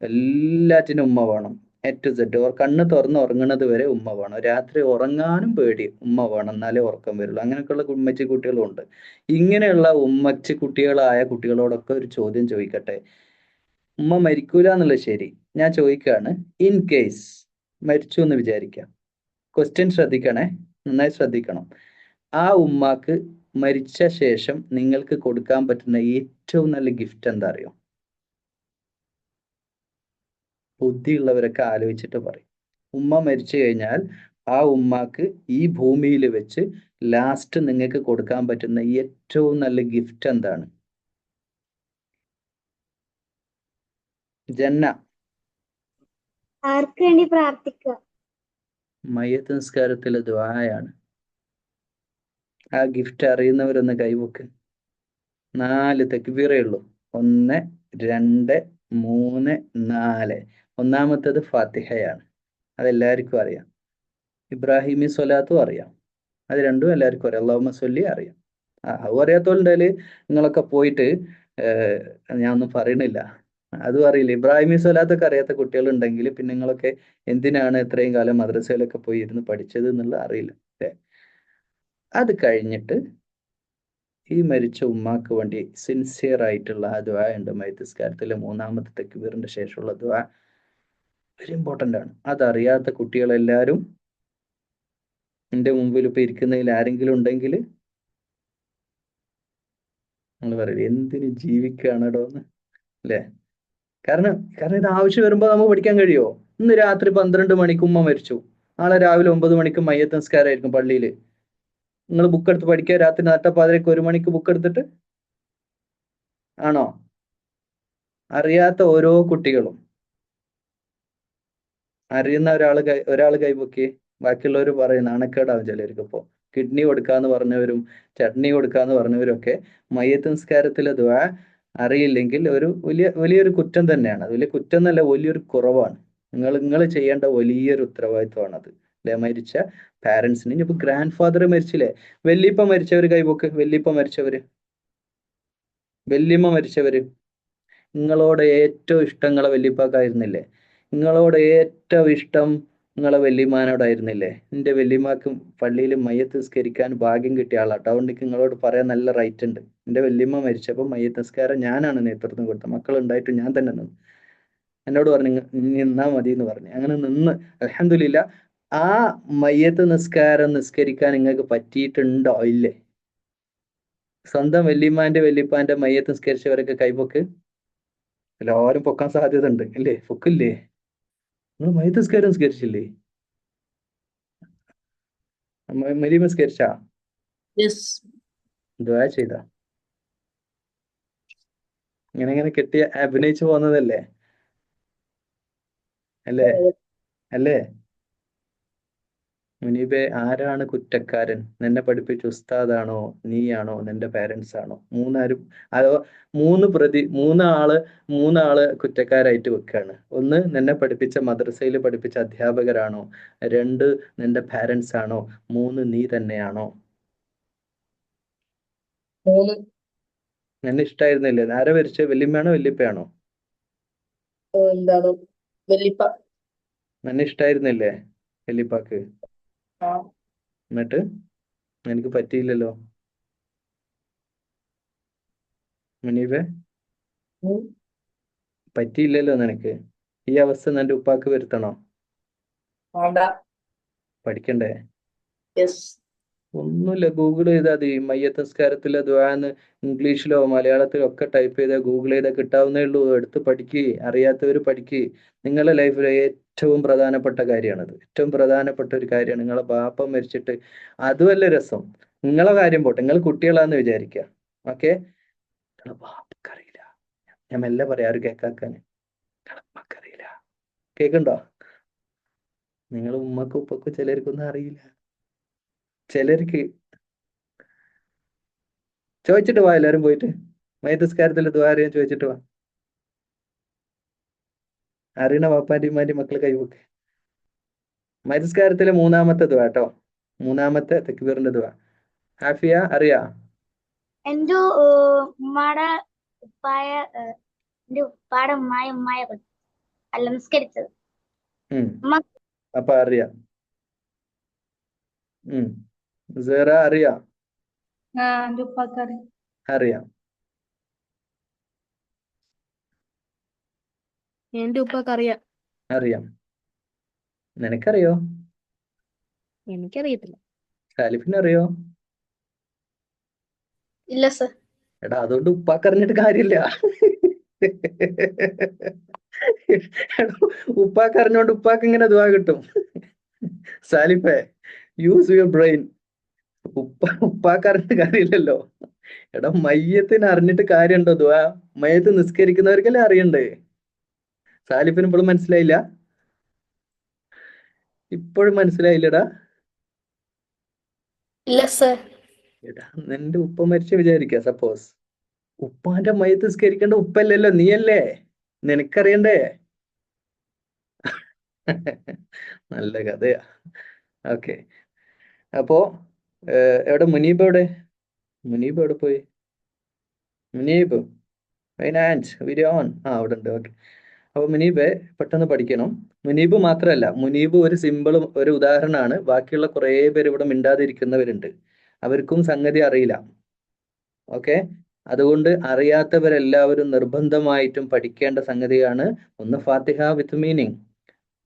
എല്ലാറ്റിനും ഉമ്മ വേണം. A to Z. കണ്ണ് തുറന്ന് ഉറങ്ങണത് വരെ ഉമ്മ വേണം. രാത്രി ഉറങ്ങാനും പേടി, ഉമ്മ വേണം, എന്നാലേ ഉറക്കം വരുള്ളൂ. അങ്ങനെയൊക്കെയുള്ള ഉമ്മച്ചി കുട്ടികളും ഉണ്ട്. ഇങ്ങനെയുള്ള ഉമ്മച്ചി കുട്ടികളായ കുട്ടികളോടൊക്കെ ഒരു ചോദ്യം ചോദിക്കട്ടെ. ഉമ്മ മരിക്കൂല എന്നുള്ളത് ശരി. ഞാൻ ചോദിക്കുകയാണ്, ഇൻ കേസ് മരിച്ചു എന്ന് വിചാരിക്കാം. ക്വസ്റ്റ്യൻ ശ്രദ്ധിക്കണേ, നന്നായി ശ്രദ്ധിക്കണം. ആ ഉമ്മാക്ക് മരിച്ച ശേഷം നിങ്ങൾക്ക് കൊടുക്കാൻ പറ്റുന്ന ഏറ്റവും നല്ല ഗിഫ്റ്റ് എന്താ അറിയോ? ബുദ്ധിയുള്ളവരൊക്കെ ആലോചിച്ചിട്ട് പറയും. ഉമ്മ മരിച്ചു കഴിഞ്ഞാൽ ആ ഉമ്മാക്ക് ഈ ഭൂമിയിൽ വെച്ച് ലാസ്റ്റ് നിങ്ങൾക്ക് കൊടുക്കാൻ പറ്റുന്ന ഏറ്റവും നല്ല ഗിഫ്റ്റ് എന്താണ്? ജന്ന.
ആർക്ക് വേണ്ടി പ്രാർത്ഥിക്കുക?
മയ്യത്ത് നിസ്കാരത്തിലെ ദുആയാണ്. ആ ഗിഫ്റ്റ് അറിയുന്നവരൊന്ന് കൈവക്ക്. 4 തക്ബീറേ ഉള്ളൂ. 1, 2, 3, 4. ഒന്നാമത്തേത് ഫാത്തിഹയാണ്. അതെല്ലാവർക്കും അറിയാം. ഇബ്രാഹിമി സ്വലാത്തും അറിയാം. അത് രണ്ടും എല്ലാവർക്കും അറിയാം. അല്ലാഹുമ്മ സ്വല്ലി അറിയാം. അതും അറിയാത്തവരുണ്ടായാല് നിങ്ങളൊക്കെ പോയിട്ട് ഞാൻ ഒന്നും പറയണില്ല, അതും അറിയില്ല. ഇബ്രാഹിമി സ്വലാത്തൊക്കെ അറിയാത്ത കുട്ടികളുണ്ടെങ്കിൽ പിന്നെ നിങ്ങളൊക്കെ എന്തിനാണ് ഇത്രയും കാലം മദ്രസയിലൊക്കെ പോയി ഇരുന്ന് പഠിച്ചത് എന്നുള്ള അറിയില്ല. അത് കഴിഞ്ഞിട്ട് ഈ മരിച്ച ഉമ്മാക്ക് വേണ്ടി സിൻസിയർ ആയിട്ടുള്ള ആ ദുആ ഉണ്ട്. മയ്യിത്ത് നിസ്കാരത്തിലെ 3ാമത്തെ തക്ബീറിന്റെ ശേഷമുള്ള ദുആ വെരി ഇമ്പോർട്ടൻ്റ് ആണ്. അതറിയാത്ത കുട്ടികളെല്ലാവരും എൻ്റെ മുമ്പിൽ ഇപ്പൊ ഇരിക്കുന്നതിൽ ആരെങ്കിലും ഉണ്ടെങ്കിൽ നിങ്ങൾ പറയും എന്തിന് ജീവിക്കുകയാണോ എന്ന്, അല്ലേ? കാരണം ഇത് ആവശ്യം വരുമ്പോൾ നമുക്ക് പഠിക്കാൻ കഴിയുമോ? ഇന്ന് രാത്രി 12 മണിക്ക് ഉമ്മ മരിച്ചു, നാളെ രാവിലെ 9 മണിക്ക് മയ്യത്ത് നിസ്കാരമായിരിക്കും പള്ളിയിൽ. നിങ്ങൾ ബുക്ക് എടുത്ത് പഠിക്കുക രാത്രി നട്ടപ്പാതിരക്ക് 1 മണിക്ക് ബുക്ക് എടുത്തിട്ട്? ആണോ? അറിയാത്ത ഓരോ കുട്ടികളും. അറിയുന്ന ഒരാൾ കൈപൊക്കി, ബാക്കിയുള്ളവർ പറയും നാണക്കേടാവും ചിലർക്ക്. ഇപ്പോൾ കിഡ്നി കൊടുക്കാന്ന് പറഞ്ഞവരും ചട്നി കൊടുക്കാന്ന് പറഞ്ഞവരും ഒക്കെ മയ്യത്ത് നിസ്കാരത്തിലെ ദുആ അറിയില്ലെങ്കിൽ ഒരു വലിയൊരു കുറ്റം തന്നെയാണ്. അത് വലിയ കുറ്റം എന്നല്ല, വലിയൊരു കുറവാണ്. നിങ്ങൾ ചെയ്യേണ്ട വലിയൊരു ഉത്തരവാദിത്വമാണ് അത്, അല്ലെ? മരിച്ച പാരൻസിന്. ഇനിയിപ്പോ ഗ്രാൻഡ് ഫാദർ മരിച്ചില്ലേ, വല്യപ്പ മരിച്ചവര് കൈപൊക്ക്. വല്യപ്പ മരിച്ചവര്, വല്യമ്മ മരിച്ചവര്. നിങ്ങളോട് ഏറ്റവും ഇഷ്ടം നിങ്ങളെ വല്യപ്പാക്കായിരുന്നില്ലേ? നിങ്ങളോട് ഏറ്റവും ഇഷ്ടം നിങ്ങളെ വല്യമ്മാനോടായിരുന്നില്ലേ? എൻ്റെ വല്യമ്മക്ക് പള്ളിയിൽ മയ്യത്ത് നിസ്കരിക്കാൻ ഭാഗ്യം കിട്ടിയ ആളാട്ടോ. അതുകൊണ്ട് എനിക്ക് നിങ്ങളോട് പറയാൻ നല്ല റൈറ്റ് ഉണ്ട്. എൻ്റെ വല്യമ്മ മരിച്ചപ്പോൾ മയ്യത്ത് നിസ്കാരം ഞാനാണ് നേതൃത്വം കൊടുത്തത്. മക്കളുണ്ടായിട്ട് ഞാൻ തന്നെ നിന്നു. എന്നോട് പറഞ്ഞു നിന്നാ മതി എന്ന് പറഞ്ഞു. അങ്ങനെ നിന്ന് അൽഹംദുലില്ലാ. ആ മയ്യത്ത് നിസ്കാരം നിസ്കരിക്കാൻ നിങ്ങൾക്ക് പറ്റിയിട്ടുണ്ടോ? ഇല്ലേ? സ്വന്തം വല്യമ്മാന്റെ വല്യപ്പാന്റെ മയ്യത്ത് നിസ്കരിച്ചവരൊക്കെ കൈപൊക്ക്. എല്ലാവരും പൊക്കാൻ സാധ്യത ഉണ്ട്, അല്ലേ? പൊക്കില്ലേ? നിങ്ങൾ മയ്യത്ത് നിസ്കാരം നിസ്കരിച്ചില്ലേ? മരീം നിസ്കരിച്ചാ?
യെസ്.
ദുആ ചെയ്താ? ഇങ്ങനെ കെട്ടി അഭിനയിച്ചു പോകുന്നതല്ലേ, അല്ലേ? അല്ലേ? മുനീബെ, ആരാണ് കുറ്റക്കാരൻ? നിന്നെ പഠിപ്പിച്ച ഉസ്താദാണോ, നീയാണോ, നിന്റെ പാരൻസ് ആണോ? മൂന്നാരും, അതോ മൂന്നാള് കുറ്റക്കാരായിട്ട് വെക്കാണ്. ഒന്ന്, നിന്നെ പഠിപ്പിച്ച മദ്രസയിൽ പഠിപ്പിച്ച അധ്യാപകരാണോ? 2, നിന്റെ പാരൻസ് ആണോ? 3, നീ തന്നെയാണോ?
3.
നിന്നെ ഇഷ്ടായിരുന്നില്ലേ? ആരെ മരിച്ചത്? വല്യമ്മയാണോ വല്യപ്പയാണോ?
എന്താണ് വല്ലിപ്പ.
നിന്നെ ഇഷ്ടായിരുന്നില്ലേ വല്യപ്പാക്ക്?
ആ.
എന്നിട്ട് എനിക്ക് പറ്റിയില്ലല്ലോ മുനീബെ,
ഉം.
പറ്റിയില്ലല്ലോ നിനക്ക്. ഈ അവസ്ഥ നിന്റെ ഉപ്പാക്ക് വരുത്തണോ?
വേണ്ട.
പഠിക്കണ്ടേ?
യെസ്.
ഒന്നുമില്ല, ഗൂഗിൾ ചെയ്താൽ മതി. മയ്യത്ത് നിസ്കാരത്തിലെ ദുആന്ന് ഇംഗ്ലീഷിലോ മലയാളത്തിലോ ഒക്കെ ടൈപ്പ് ചെയ്താൽ ഗൂഗിൾ ചെയ്താൽ കിട്ടാവുന്നേ ഉള്ളൂ. എടുത്ത് പഠിക്ക്, അറിയാത്തവർ പഠിക്ക്. നിങ്ങളുടെ ലൈഫിലെ ഏറ്റവും പ്രധാനപ്പെട്ട കാര്യമാണത്. ഏറ്റവും പ്രധാനപ്പെട്ട ഒരു കാര്യമാണ്. നിങ്ങളെ ബാപ്പ മരിച്ചിട്ട് അതുമല്ല രസം. നിങ്ങളെ കാര്യം പോട്ടെ, നിങ്ങൾ കുട്ടികളാന്ന് വിചാരിക്കുക, ഓക്കെ? നിങ്ങളെ ബാപ്പക്കറിയില്ല. ഞാൻ മെല്ലെ പറയാം, ആരും കേൾക്കാക്കാൻ. നിങ്ങളെ ഉമ്മക്കറിയില്ല. കേൾക്കണ്ടോ? നിങ്ങളെ ഉമ്മക്കും ഉപ്പക്കും ചിലർക്കൊന്നും അറിയില്ല. ചിലർക്ക് ചോദിച്ചിട്ട് വാ എല്ലാരും പോയിട്ട്. മയ്യത്ത് ദുആ അറിയാൻ ചോദിച്ചിട്ട് വാ. അറിയണ വാപ്പാന്റിമാരി മക്കള് കൈവക്ക്. മയ്യത്ത് മൂന്നാമത്തെ ദുആ കേട്ടോ, മൂന്നാമത്തെ തക്ബീറിന്റെ ദുആ. ഹാഫിയ അറിയാ?
എന്റെ ഉമ്മാടെ ഉപ്പായ എന്റെ ഉപ്പാടെ ഉമ്മായ അല്ല നിസ്കരിച്ചത്.
ഉം
ഉമ്മ
അപ്പൊ അറിയാം. സേറ അറിയാ?
എന്റെ ഉപ്പാക്കറി
അറിയാം.
എന്റെ ഉപ്പക്ക് അറിയാം.
അറിയാം. നിനക്കറിയോ?
എനിക്കറിയത്തില്ല.
സാലിഫിനറിയോ?
ഇല്ല സർ.
എടാ അതുകൊണ്ട് ഉപ്പാക്കറിഞ്ഞിട്ട് കാര്യമില്ല. ഉപ്പാക്കറിഞ്ഞോണ്ട് ഉപ്പാക്ക് ഇങ്ങനെ ദുആ കിട്ടും. സാലിഫേ, യൂസ് യുവർ ബ്രെയിൻ. ഉപ്പാക്കറിഞ്ഞിട്ട് കാര്യമില്ലല്ലോ. എടാ മയ്യത്തിന് അറിഞ്ഞിട്ട് കാര്യമുണ്ടോ ദുആ? മയ്യത്ത് നിസ്കരിക്കുന്നവർക്കല്ലേ അറിയണ്ടേ. സാലിഫിന് ഇപ്പോഴും മനസ്സിലായില്ല? ഇപ്പോഴും മനസ്സിലായില്ലടാ?
ഇല്ല സർ.
എടാ നിന്റെ ഉപ്പ മരിച്ചു വിചാരിക്ക, സപ്പോസ്. ഉപ്പാന്റെ മയ്യത്ത് നിസ്കരിക്കേണ്ട ഉപ്പല്ലല്ലോ, നീയല്ലേ. നിനക്കറിയണ്ടേ? നല്ല കഥയാ. ഓക്കെ, അപ്പോ എവിടെ മുനീബ്? മുനീബ് എവിടെ പോയി? Muneeb finance video on. അവിടെ ഉണ്ട്. ഓക്കെ, അപ്പൊ മുനീബ് പെട്ടെന്ന് പഠിക്കണം. മുനീബ് മാത്രമല്ല, മുനീബ് ഒരു സിമ്പിൾ ഒരു ഉദാഹരണമാണ്. ബാക്കിയുള്ള കുറേ പേര് ഇവിടെ മിണ്ടാതിരിക്കുന്നവരുണ്ട്, അവർക്കും സംഗതി അറിയില്ല. ഓക്കെ, അതുകൊണ്ട് അറിയാത്തവരെല്ലാവരും നിർബന്ധമായിട്ടും പഠിക്കേണ്ട സംഗതിയാണ് ഒന്ന് ഫാത്തിഹ വിത്ത് മീനിങ്.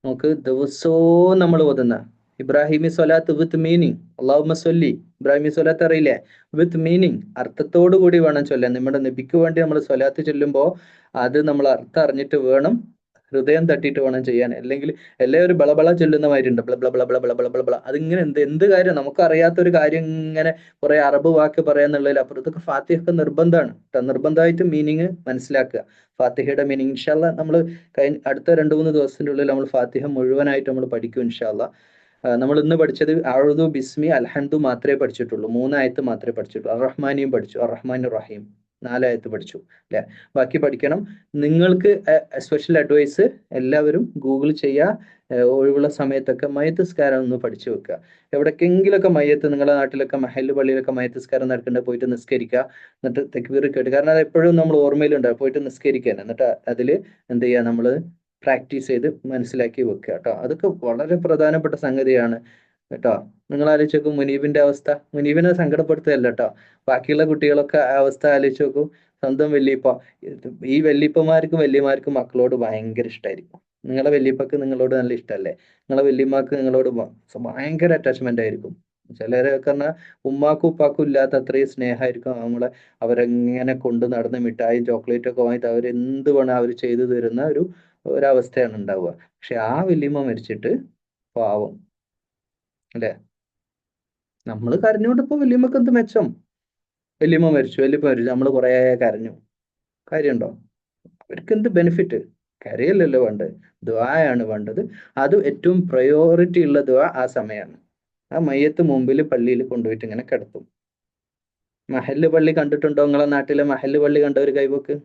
നമുക്ക് ദിവസവും നമ്മൾ ഓതുന്ന ഇബ്രാഹിമി സ്വലാത്ത് വിത്ത് മീനിങ്. അല്ലാഹുമ്മ സ്വല്ലി, ഇബ്രാഹിമി സ്വലാത്ത് അറിയില്ലേ? വിത്ത് മീനിങ്, അർത്ഥത്തോടു കൂടി വേണം ചൊല്ലാൻ. നമ്മുടെ നബിക്ക് വേണ്ടി നമ്മൾ സ്വലാത്ത് ചൊല്ലുമ്പോൾ അത് നമ്മൾ അർത്ഥം അറിഞ്ഞിട്ട് വേണം, ഹൃദയം തട്ടിയിട്ട് വേണം ചെയ്യാൻ. അല്ലെങ്കിൽ എല്ലാവരും ബളബള ചൊല്ലുന്ന മാതിരിയുണ്ട്, ബ്ല ബ്ല ബ്ല ബ്ല ബ്ല ബ്ല ബ്ല ബ്ല. അതിങ്ങനെ എന്ത് കാര്യം, നമുക്ക് അറിയാത്തൊരു കാര്യം ഇങ്ങനെ കുറെ അറബ് വാക്ക് പറയാന്നുള്ളതിൽ അപ്പുറത്തൊക്കെ ഫാത്തിഹൊക്കെ നിർബന്ധമാണ് കേട്ടോ. നിർബന്ധമായിട്ട് മീനിങ് മനസ്സിലാക്കുക. ഫാത്തിഹയുടെ മീനിങ് ഇൻഷാല്ല നമ്മൾ അടുത്ത 2-3 ദിവസത്തിന്റെ ഉള്ളിൽ നമ്മൾ ഫാത്തിഹ മുഴുവനായിട്ട് നമ്മൾ പഠിക്കും ഇൻഷാല്ല. നമ്മൾ ഇന്ന് പഠിച്ചത് അഊദു ബിസ്മി അൽഹംദു മാത്രമേ പഠിച്ചിട്ടുള്ളൂ. 3 ആയത്ത് മാത്രമേ പഠിച്ചിട്ടുള്ളൂ. അർറഹ്മാനിയും പഠിച്ചു, അർറഹ്മാൻ റഹീം 4 ആയത്ത് പഠിച്ചു അല്ലെ. ബാക്കി പഠിക്കണം. നിങ്ങൾക്ക് സ്പെഷ്യൽ അഡ്വൈസ്, എല്ലാവരും ഗൂഗിൾ ചെയ്യുക. ഒഴിവുള്ള സമയത്തൊക്കെ മയ്യത്ത് നിസ്കാരം ഒന്ന് പഠിച്ചു വെക്കുക. എവിടേക്കെങ്കിലൊക്കെ മയ്യത്ത്, നിങ്ങളുടെ നാട്ടിലൊക്കെ മഹല്ല് പള്ളിയിലൊക്കെ മയ്യത്ത് നിസ്കാരം നടക്കേണ്ട, പോയിട്ട് നിസ്കരിക്കുക. എന്നിട്ട് തക്ബീർ കേട്ട്, കാരണം അത് എപ്പോഴും നമ്മൾ ഓർമ്മയിലുണ്ടാവും. പോയിട്ട് നിസ്കരിക്കാൻ, എന്നിട്ട് അതിൽ എന്ത് ചെയ്യുക, നമ്മൾ പ്രാക്ടീസ് ചെയ്ത് മനസ്സിലാക്കി വെക്കുക കേട്ടോ. അതൊക്കെ വളരെ പ്രധാനപ്പെട്ട സംഗതിയാണ് കേട്ടോ. നിങ്ങൾ ആലോചിച്ച് നോക്കും മുനീബിന്റെ അവസ്ഥ. മുനീബിനെ സങ്കടപ്പെടുത്തുകയല്ല കേട്ടോ, ബാക്കിയുള്ള കുട്ടികളൊക്കെ ആ അവസ്ഥ ആലോചിച്ച് നോക്കും. സ്വന്തം വല്യപ്പ, ഈ വല്യപ്പമാർക്കും വല്യമാർക്കും മക്കളോട് ഭയങ്കര ഇഷ്ടമായിരിക്കും. നിങ്ങളെ വല്യപ്പക്ക് നിങ്ങളോട് നല്ല ഇഷ്ടമല്ലേ? നിങ്ങളെ വല്യമ്മക്ക് നിങ്ങളോട് ഭയങ്കര അറ്റാച്ച്മെന്റ് ആയിരിക്കും. ചിലരൊക്കെ പറഞ്ഞാൽ ഉമ്മാക്കും ഉപ്പാക്കും ഇല്ലാത്ത അത്രയും സ്നേഹമായിരിക്കും അവരെങ്ങനെ കൊണ്ട് നടന്ന് മിഠായി ചോക്ലേറ്റ് ഒക്കെ വാങ്ങിയിട്ട് അവരെന്ത് വേണം അവർ ചെയ്തു തരുന്ന ഒരവസ്ഥയാണ് ഉണ്ടാവുക. പക്ഷെ ആ വല്യമ്മ മരിച്ചിട്ട് പാവം അല്ലെ, നമ്മൾ കരഞ്ഞുകൊണ്ടിപ്പോ വല്യമ്മക്ക് എന്ത് മെച്ചം? വല്യമ്മ മരിച്ചു നമ്മൾ കുറെ കരഞ്ഞു, കാര്യമുണ്ടോ? അവർക്ക് എന്ത് ബെനിഫിറ്റ്? കരയല്ലല്ലോ വേണ്ടത്, ദുആയാണ് വേണ്ടത്. അത് ഏറ്റവും പ്രയോറിറ്റി ഉള്ള ദുആ ആ സമയമാണ്. ആ മയ്യത്ത് മുമ്പിൽ പള്ളിയിൽ കൊണ്ടുപോയിട്ട് ഇങ്ങനെ കിടത്തും. മഹല്ല് പള്ളി കണ്ടിട്ടുണ്ടോ? നിങ്ങളെ നാട്ടിലെ മഹല്ല് പള്ളി കണ്ടവർ കൈവക്ക്.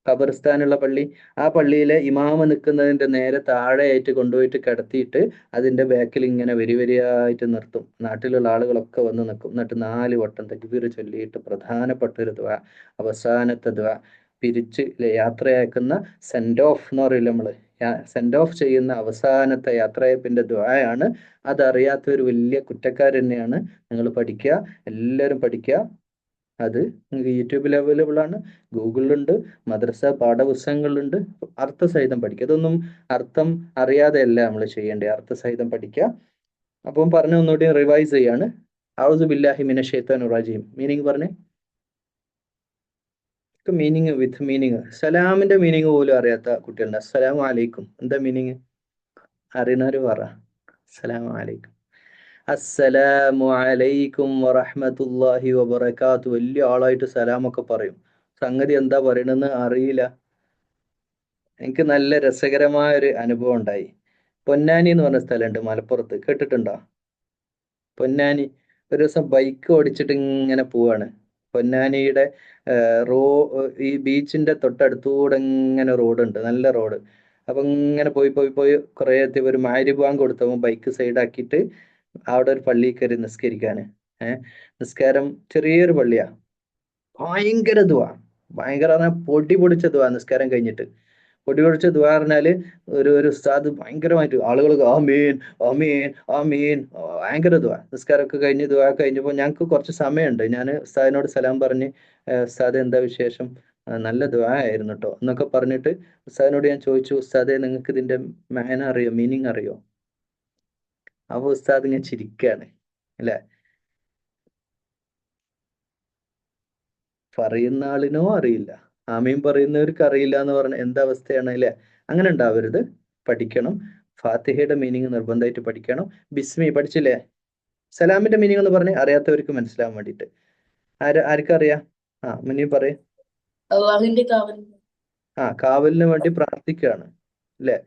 ഖബർസ്ഥാനുള്ള പള്ളി, ആ പള്ളിയിലെ ഇമാമ നിൽക്കുന്നതിന്റെ നേരെ താഴെയായിട്ട് കൊണ്ടുപോയിട്ട് കിടത്തിയിട്ട് അതിന്റെ ബാക്കിൽ ഇങ്ങനെ വരിവരിയായിട്ട് നിർത്തും. നാട്ടിലുള്ള ആളുകളൊക്കെ വന്ന് നിൽക്കും. എന്നിട്ട് 4 വട്ടം തക്ബീർ ചൊല്ലിയിട്ട് പ്രധാനപ്പെട്ട ഒരു ദുആ, അവസാനത്തെ ദുആ, പിരിച്ച് യാത്രയാക്കുന്ന സെൻഡ് ഓഫ് എന്ന് പറയില്ല നമ്മള്, സെൻഡ് ഓഫ് ചെയ്യുന്ന അവസാനത്തെ യാത്രയപ്പിന്റെ ദുആയാണ്. അതറിയാത്ത ഒരു വലിയ കുറ്റക്കാർ തന്നെയാണ്. നിങ്ങൾ പഠിക്കുക, എല്ലാവരും പഠിക്കുക. അത് നിങ്ങൾക്ക് യൂട്യൂബിൽ അവൈലബിൾ ആണ്, ഗൂഗിളിലുണ്ട്, മദ്രസ പാഠപുസ്തകങ്ങളിലുണ്ട്. അർത്ഥസഹിതം പഠിക്കുക. ഇതൊന്നും അർത്ഥം അറിയാതെ അല്ല നമ്മൾ ചെയ്യേണ്ടത്, അർത്ഥസഹിതം പഠിക്കുക. അപ്പം പറഞ്ഞ ഒന്നുകൂടി റിവൈസ് ചെയ്യാണ്. ഔദു ബില്ലാഹി മിനശ് ശൈത്താനിർ റജീം. മീനിങ് പറഞ്ഞേ, മീനിങ് വിത്ത് മീനിങ്. സലാമിന്റെ മീനിങ് പോലും അറിയാത്ത കുട്ടികളുണ്ട്. അസ്സലാമു അലൈക്കും എന്താ മീനിങ്? അറിയണവര് പറ. അസ്സലാമു അലൈക്കും. അസ്സലാമു അലൈക്കും വറഹ്മത്തുള്ളാഹി വബറകാത്തു. വലിയ ആളായിട്ട് സലാമൊക്കെ പറയും. സംഗതി എന്താ പറയണെന്ന് അറിയില്ല. എനിക്ക് നല്ല രസകരമായ ഒരു അനുഭവം ഉണ്ടായി. പൊന്നാനി എന്ന് പറഞ്ഞ സ്ഥലമുണ്ട് മലപ്പുറത്ത്, കേട്ടിട്ടുണ്ടോ? പൊന്നാനി. ഒരു ദിവസം ബൈക്ക് ഓടിച്ചിട്ട് ഇങ്ങനെ പോവാണ്. പൊന്നാനിയുടെ റോ ഈ ബീച്ചിന്റെ തൊട്ടടുത്തൂടെ ഇങ്ങനെ റോഡുണ്ട്, നല്ല റോഡ്. അപ്പൊ ഇങ്ങനെ പോയി പോയി പോയി കുറേ എത്തി ഒരു മഗ്‌രിബ് ബാങ്ക് കൊടുത്തപ്പോൾ ബൈക്ക് സൈഡാക്കിയിട്ട് അവിടെ ഒരു പള്ളിയിൽ കയറി നിസ്കരിക്കാന്. നിസ്കാരം ചെറിയൊരു പള്ളിയാ, ഭയങ്കര ദുആ, ഭയങ്കര പറഞ്ഞാൽ പൊടി പൊടിച്ച ദുആ. നിസ്കാരം കഴിഞ്ഞിട്ട് പൊടി പൊടിച്ച ദുആ പറഞ്ഞാല് ഒരു ഉസ്താദ് ഭയങ്കരമായിട്ട് ആളുകൾ ആമീൻ ആമീൻ ആമീൻ, ഭയങ്കര ദുആ. നിസ്കാരമൊക്കെ കഴിഞ്ഞ് ദുആ കഴിഞ്ഞപ്പോൾ ഞങ്ങൾക്ക് കുറച്ച് സമയമുണ്ട്. ഞാൻ ഉസ്താദിനോട് സലാം പറഞ്ഞ് ഉസ്താദ് എന്താ വിശേഷം, നല്ല ദുആ ആയിരുന്നു കേട്ടോ എന്നൊക്കെ പറഞ്ഞിട്ട് ഉസ്താദിനോട് ഞാൻ ചോദിച്ചു, ഉസ്താദെ നിങ്ങൾക്ക് ഇതിന്റെ മാന അറിയോ, മീനിങ് അറിയോ? അപ്പൊ ഉസ്താദ് ഇങ്ങനെ ചിരിക്കാണ് അല്ലെ. പറയുന്ന ആളിനോ അറിയില്ല, ആമീൻ പറയുന്നവർക്ക് അറിയില്ല എന്ന് പറഞ്ഞ എന്താ അവസ്ഥയാണ് അല്ലെ. അങ്ങനെ ഉണ്ടാവരുത്, പഠിക്കണം. ഫാത്തിഹയുടെ മീനിങ് നിർബന്ധമായിട്ട് പഠിക്കണം. ബിസ്മി പഠിച്ചില്ലേ? സലാമിന്റെ മീനിങ് എന്ന് പറഞ്ഞ് അറിയാത്തവർക്ക് മനസ്സിലാവാൻ വേണ്ടിയിട്ട്. ആർക്കറിയാം? മുന്നീ പറയ്. കാവലിന് വേണ്ടി പ്രാർത്ഥിക്കുകയാണ് അല്ലെ.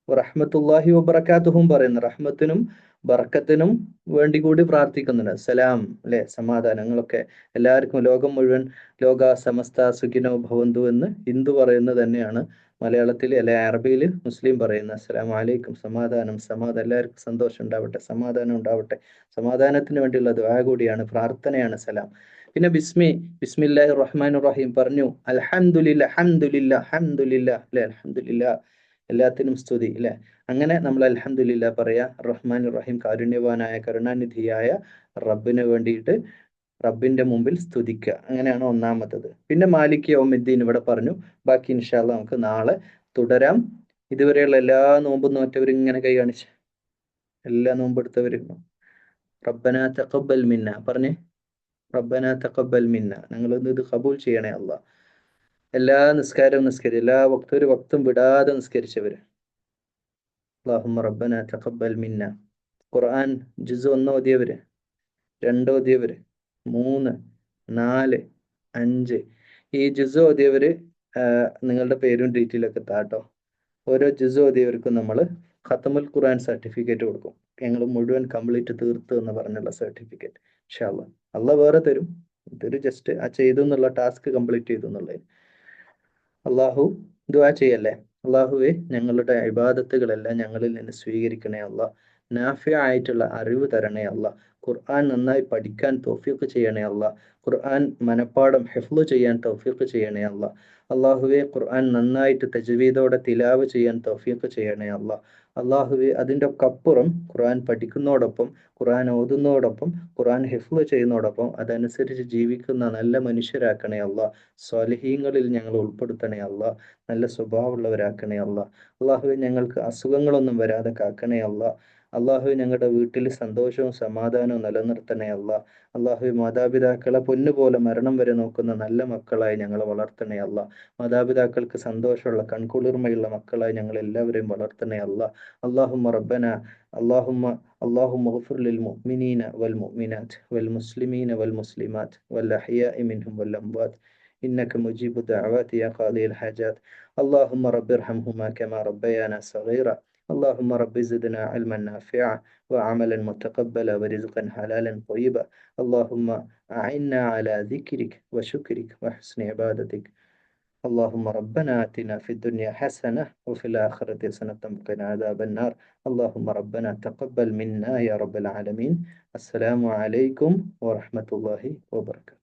റഹ്മത്തുള്ളാഹി വബറകാതുഹും പറയുന്നു, റഹ്മത്തിനും ബർക്കത്തിനും വേണ്ടി കൂടി പ്രാർത്ഥിക്കുന്നുണ്ട്. സലാം അല്ലെ, സമാധാനങ്ങളൊക്കെ എല്ലാവർക്കും, ലോകം മുഴുവൻ ലോക സമസ്ത സുഖിനോ ഭവന്തു എന്ന് ഹിന്ദു പറയുന്നത് തന്നെയാണ് മലയാളത്തിൽ അല്ലെ അറബിയിൽ മുസ്ലിം പറയുന്ന അസ്സലാമു അലൈക്കും, സമാധാനം സമാധാനം, എല്ലാവർക്കും സന്തോഷം ഉണ്ടാവട്ടെ, സമാധാനം ഉണ്ടാവട്ടെ. സമാധാനത്തിന് വേണ്ടിയുള്ള ദുആ കൂടിയാണ്, പ്രാർത്ഥനയാണ് സലാം. പിന്നെ ബിസ്മില്ലാഹിർ റഹ്മാനിർ റഹീം പറഞ്ഞു. അൽഹംദുലില്ലാഹ് ഹംദുലില്ലാഹ് ഹംദുലില്ലാഹ് അല്ലെ, അൽഹംദുലില്ലാഹ് എല്ലാത്തിനും സ്തുതി അല്ലെ. അങ്ങനെ നമ്മൾ അൽഹംദുലില്ലാഹ് പറയാ. റഹ്മാൻ റഹീം കാരുണ്യവാനായ കരുണാനിധിയായ റബ്ബിന് വേണ്ടിയിട്ട് റബ്ബിന്റെ മുമ്പിൽ സ്തുതിക്കുക. അങ്ങനെയാണ് ഒന്നാമത്തത്. പിന്നെ മാലിക് യൗമിദ്ദീൻ ഇവിടെ പറഞ്ഞു. ബാക്കി ഇൻഷാ അല്ലാഹ് നമുക്ക് നാളെ തുടരാം. ഇതുവരെയുള്ള എല്ലാ നോമ്പും നോറ്റവരും ഇങ്ങനെ കൈ കാണിച്ച്, എല്ലാ നോമ്പെടുത്തവരും റബ്ബനാ തഖബ്ബൽ മിന്ന പറഞ്ഞേ. റബ്ബനാ തഖബ്ബൽ മിന്ന, ഞങ്ങൾ ഇത് ഖബൂൽ ചെയ്യണേ അല്ലാഹ്. എല്ലാ നിസ്കാരവും എല്ലാ ഒരു വക്തും വിടാതെ നിസ്കരിച്ചവര്. അല്ലാഹുമ്മ റബ്ബനാ തഖബ്ബൽ മിന്ന. ഖുർആൻ ജുസ് 1 ഓതിയവര്, 2 ഓതിയവര്, 3, 4, 5 ഈ ജുസ് ഓതിയവര് നിങ്ങളുടെ പേരും ഡീറ്റെയിലൊക്കെ താട്ടോ. ഓരോ ജുസ് ഓതിയവർക്കും നമ്മൾ ഖത്തമുൽ ഖുർആൻ സർട്ടിഫിക്കറ്റ് കൊടുക്കും. ഞങ്ങൾ മുഴുവൻ കംപ്ലീറ്റ് തീർത്തു എന്ന് പറഞ്ഞുള്ള സർട്ടിഫിക്കറ്റ് ഇൻഷാ അല്ലാഹ്. അള്ളാഹ് വേറെ തരും. ഇതൊരു ജസ്റ്റ് ആ ചെയ്തു എന്നുള്ള ടാസ്ക് കംപ്ലീറ്റ് ചെയ്തു എന്നുള്ളത്. അള്ളാഹു ദുആ ചെയ്യല്ലേ. അള്ളാഹുവെ, ഞങ്ങളുടെ ഇബാദത്തുകളെല്ലാം ഞങ്ങളിൽ നിന്ന് സ്വീകരിക്കണേ അല്ലാഹ്. നാഫിഅ ആയിട്ടുള്ള അറിവ് തരണേ അല്ലാഹ്. ഖുർആൻ നന്നായി പഠിക്കാൻ തൗഫീഖ് ചെയ്യണേ അല്ലാഹ്. ഖുർആൻ മനപ്പാഠം ഹിഫ്ള് ചെയ്യാൻ തൗഫീഖ് ചെയ്യണേ അല്ലാഹ്. അള്ളാഹുവെ, ഖുർആൻ നന്നായിട്ട് തജ്വീദോടെ തിലാവ് ചെയ്യാൻ തൗഫീഖ് ചെയ്യണേ അല്ലാഹ്. അള്ളാഹുവെ, അതിൻ്റെ ഒക്കെ അപ്പുറം ഖുർആൻ പഠിക്കുന്നതോടൊപ്പം, ഖുർആൻ ഓതുന്നതോടൊപ്പം, ഖുർആൻ ഹിഫ്ള് ചെയ്യുന്നതോടൊപ്പം അതനുസരിച്ച് ജീവിക്കുന്ന നല്ല മനുഷ്യരാക്കണേ അല്ലാഹ്. സ്വാലിഹീങ്ങളിൽ ഞങ്ങൾ ഉൾപ്പെടുത്തണേ അല്ലാഹ്. നല്ല സ്വഭാവമുള്ളവരാക്കണേ അല്ലാഹ്. അള്ളാഹുവെ, ഞങ്ങൾക്ക് അസുഖങ്ങളൊന്നും വരാതെ കാക്കണേ അല്ലാഹ്. അള്ളാഹുവെ, ഞങ്ങളുടെ വീട്ടിൽ സന്തോഷവും സമാധാനവും നിലനിർത്തണേ അല്ലാഹ്. അള്ളാഹുവെ, മാതാപിതാക്കളെ പൊന്നുപോലെ മരണം വരെ നോക്കുന്ന നല്ല മക്കളായി ഞങ്ങളെ വളർത്തണേ അല്ലാഹ്. മാതാപിതാക്കൾക്ക് സന്തോഷമുള്ള കൺകുളിർമയുള്ള മക്കളായി ഞങ്ങൾ എല്ലാവരെയും വളർത്തണേ അല്ലാഹ്. അല്ലാഹുമ്മ റബ്ബന اللهم اغفر للمؤمنين والمؤمنات والمسلمين والمسلمات والأحياء منهم والأموات إنك مجيب الدعوات يا قاضي الحاجات. اللهم رب ارحمهما كما ربيانا صغيرا. اللهم رب زدنا علما نافعا وعملا متقبلا ورزقا حلالا طيبا. اللهم أعنا على ذكرك وشكرك وحسن عبادتك. اللهم ربنا آتنا في الدنيا حسنة وفي الآخرة حسنة وقنا عذاب النار. اللهم ربنا تقبل منا يا رب العالمين. السلام عليكم ورحمة الله وبركاته.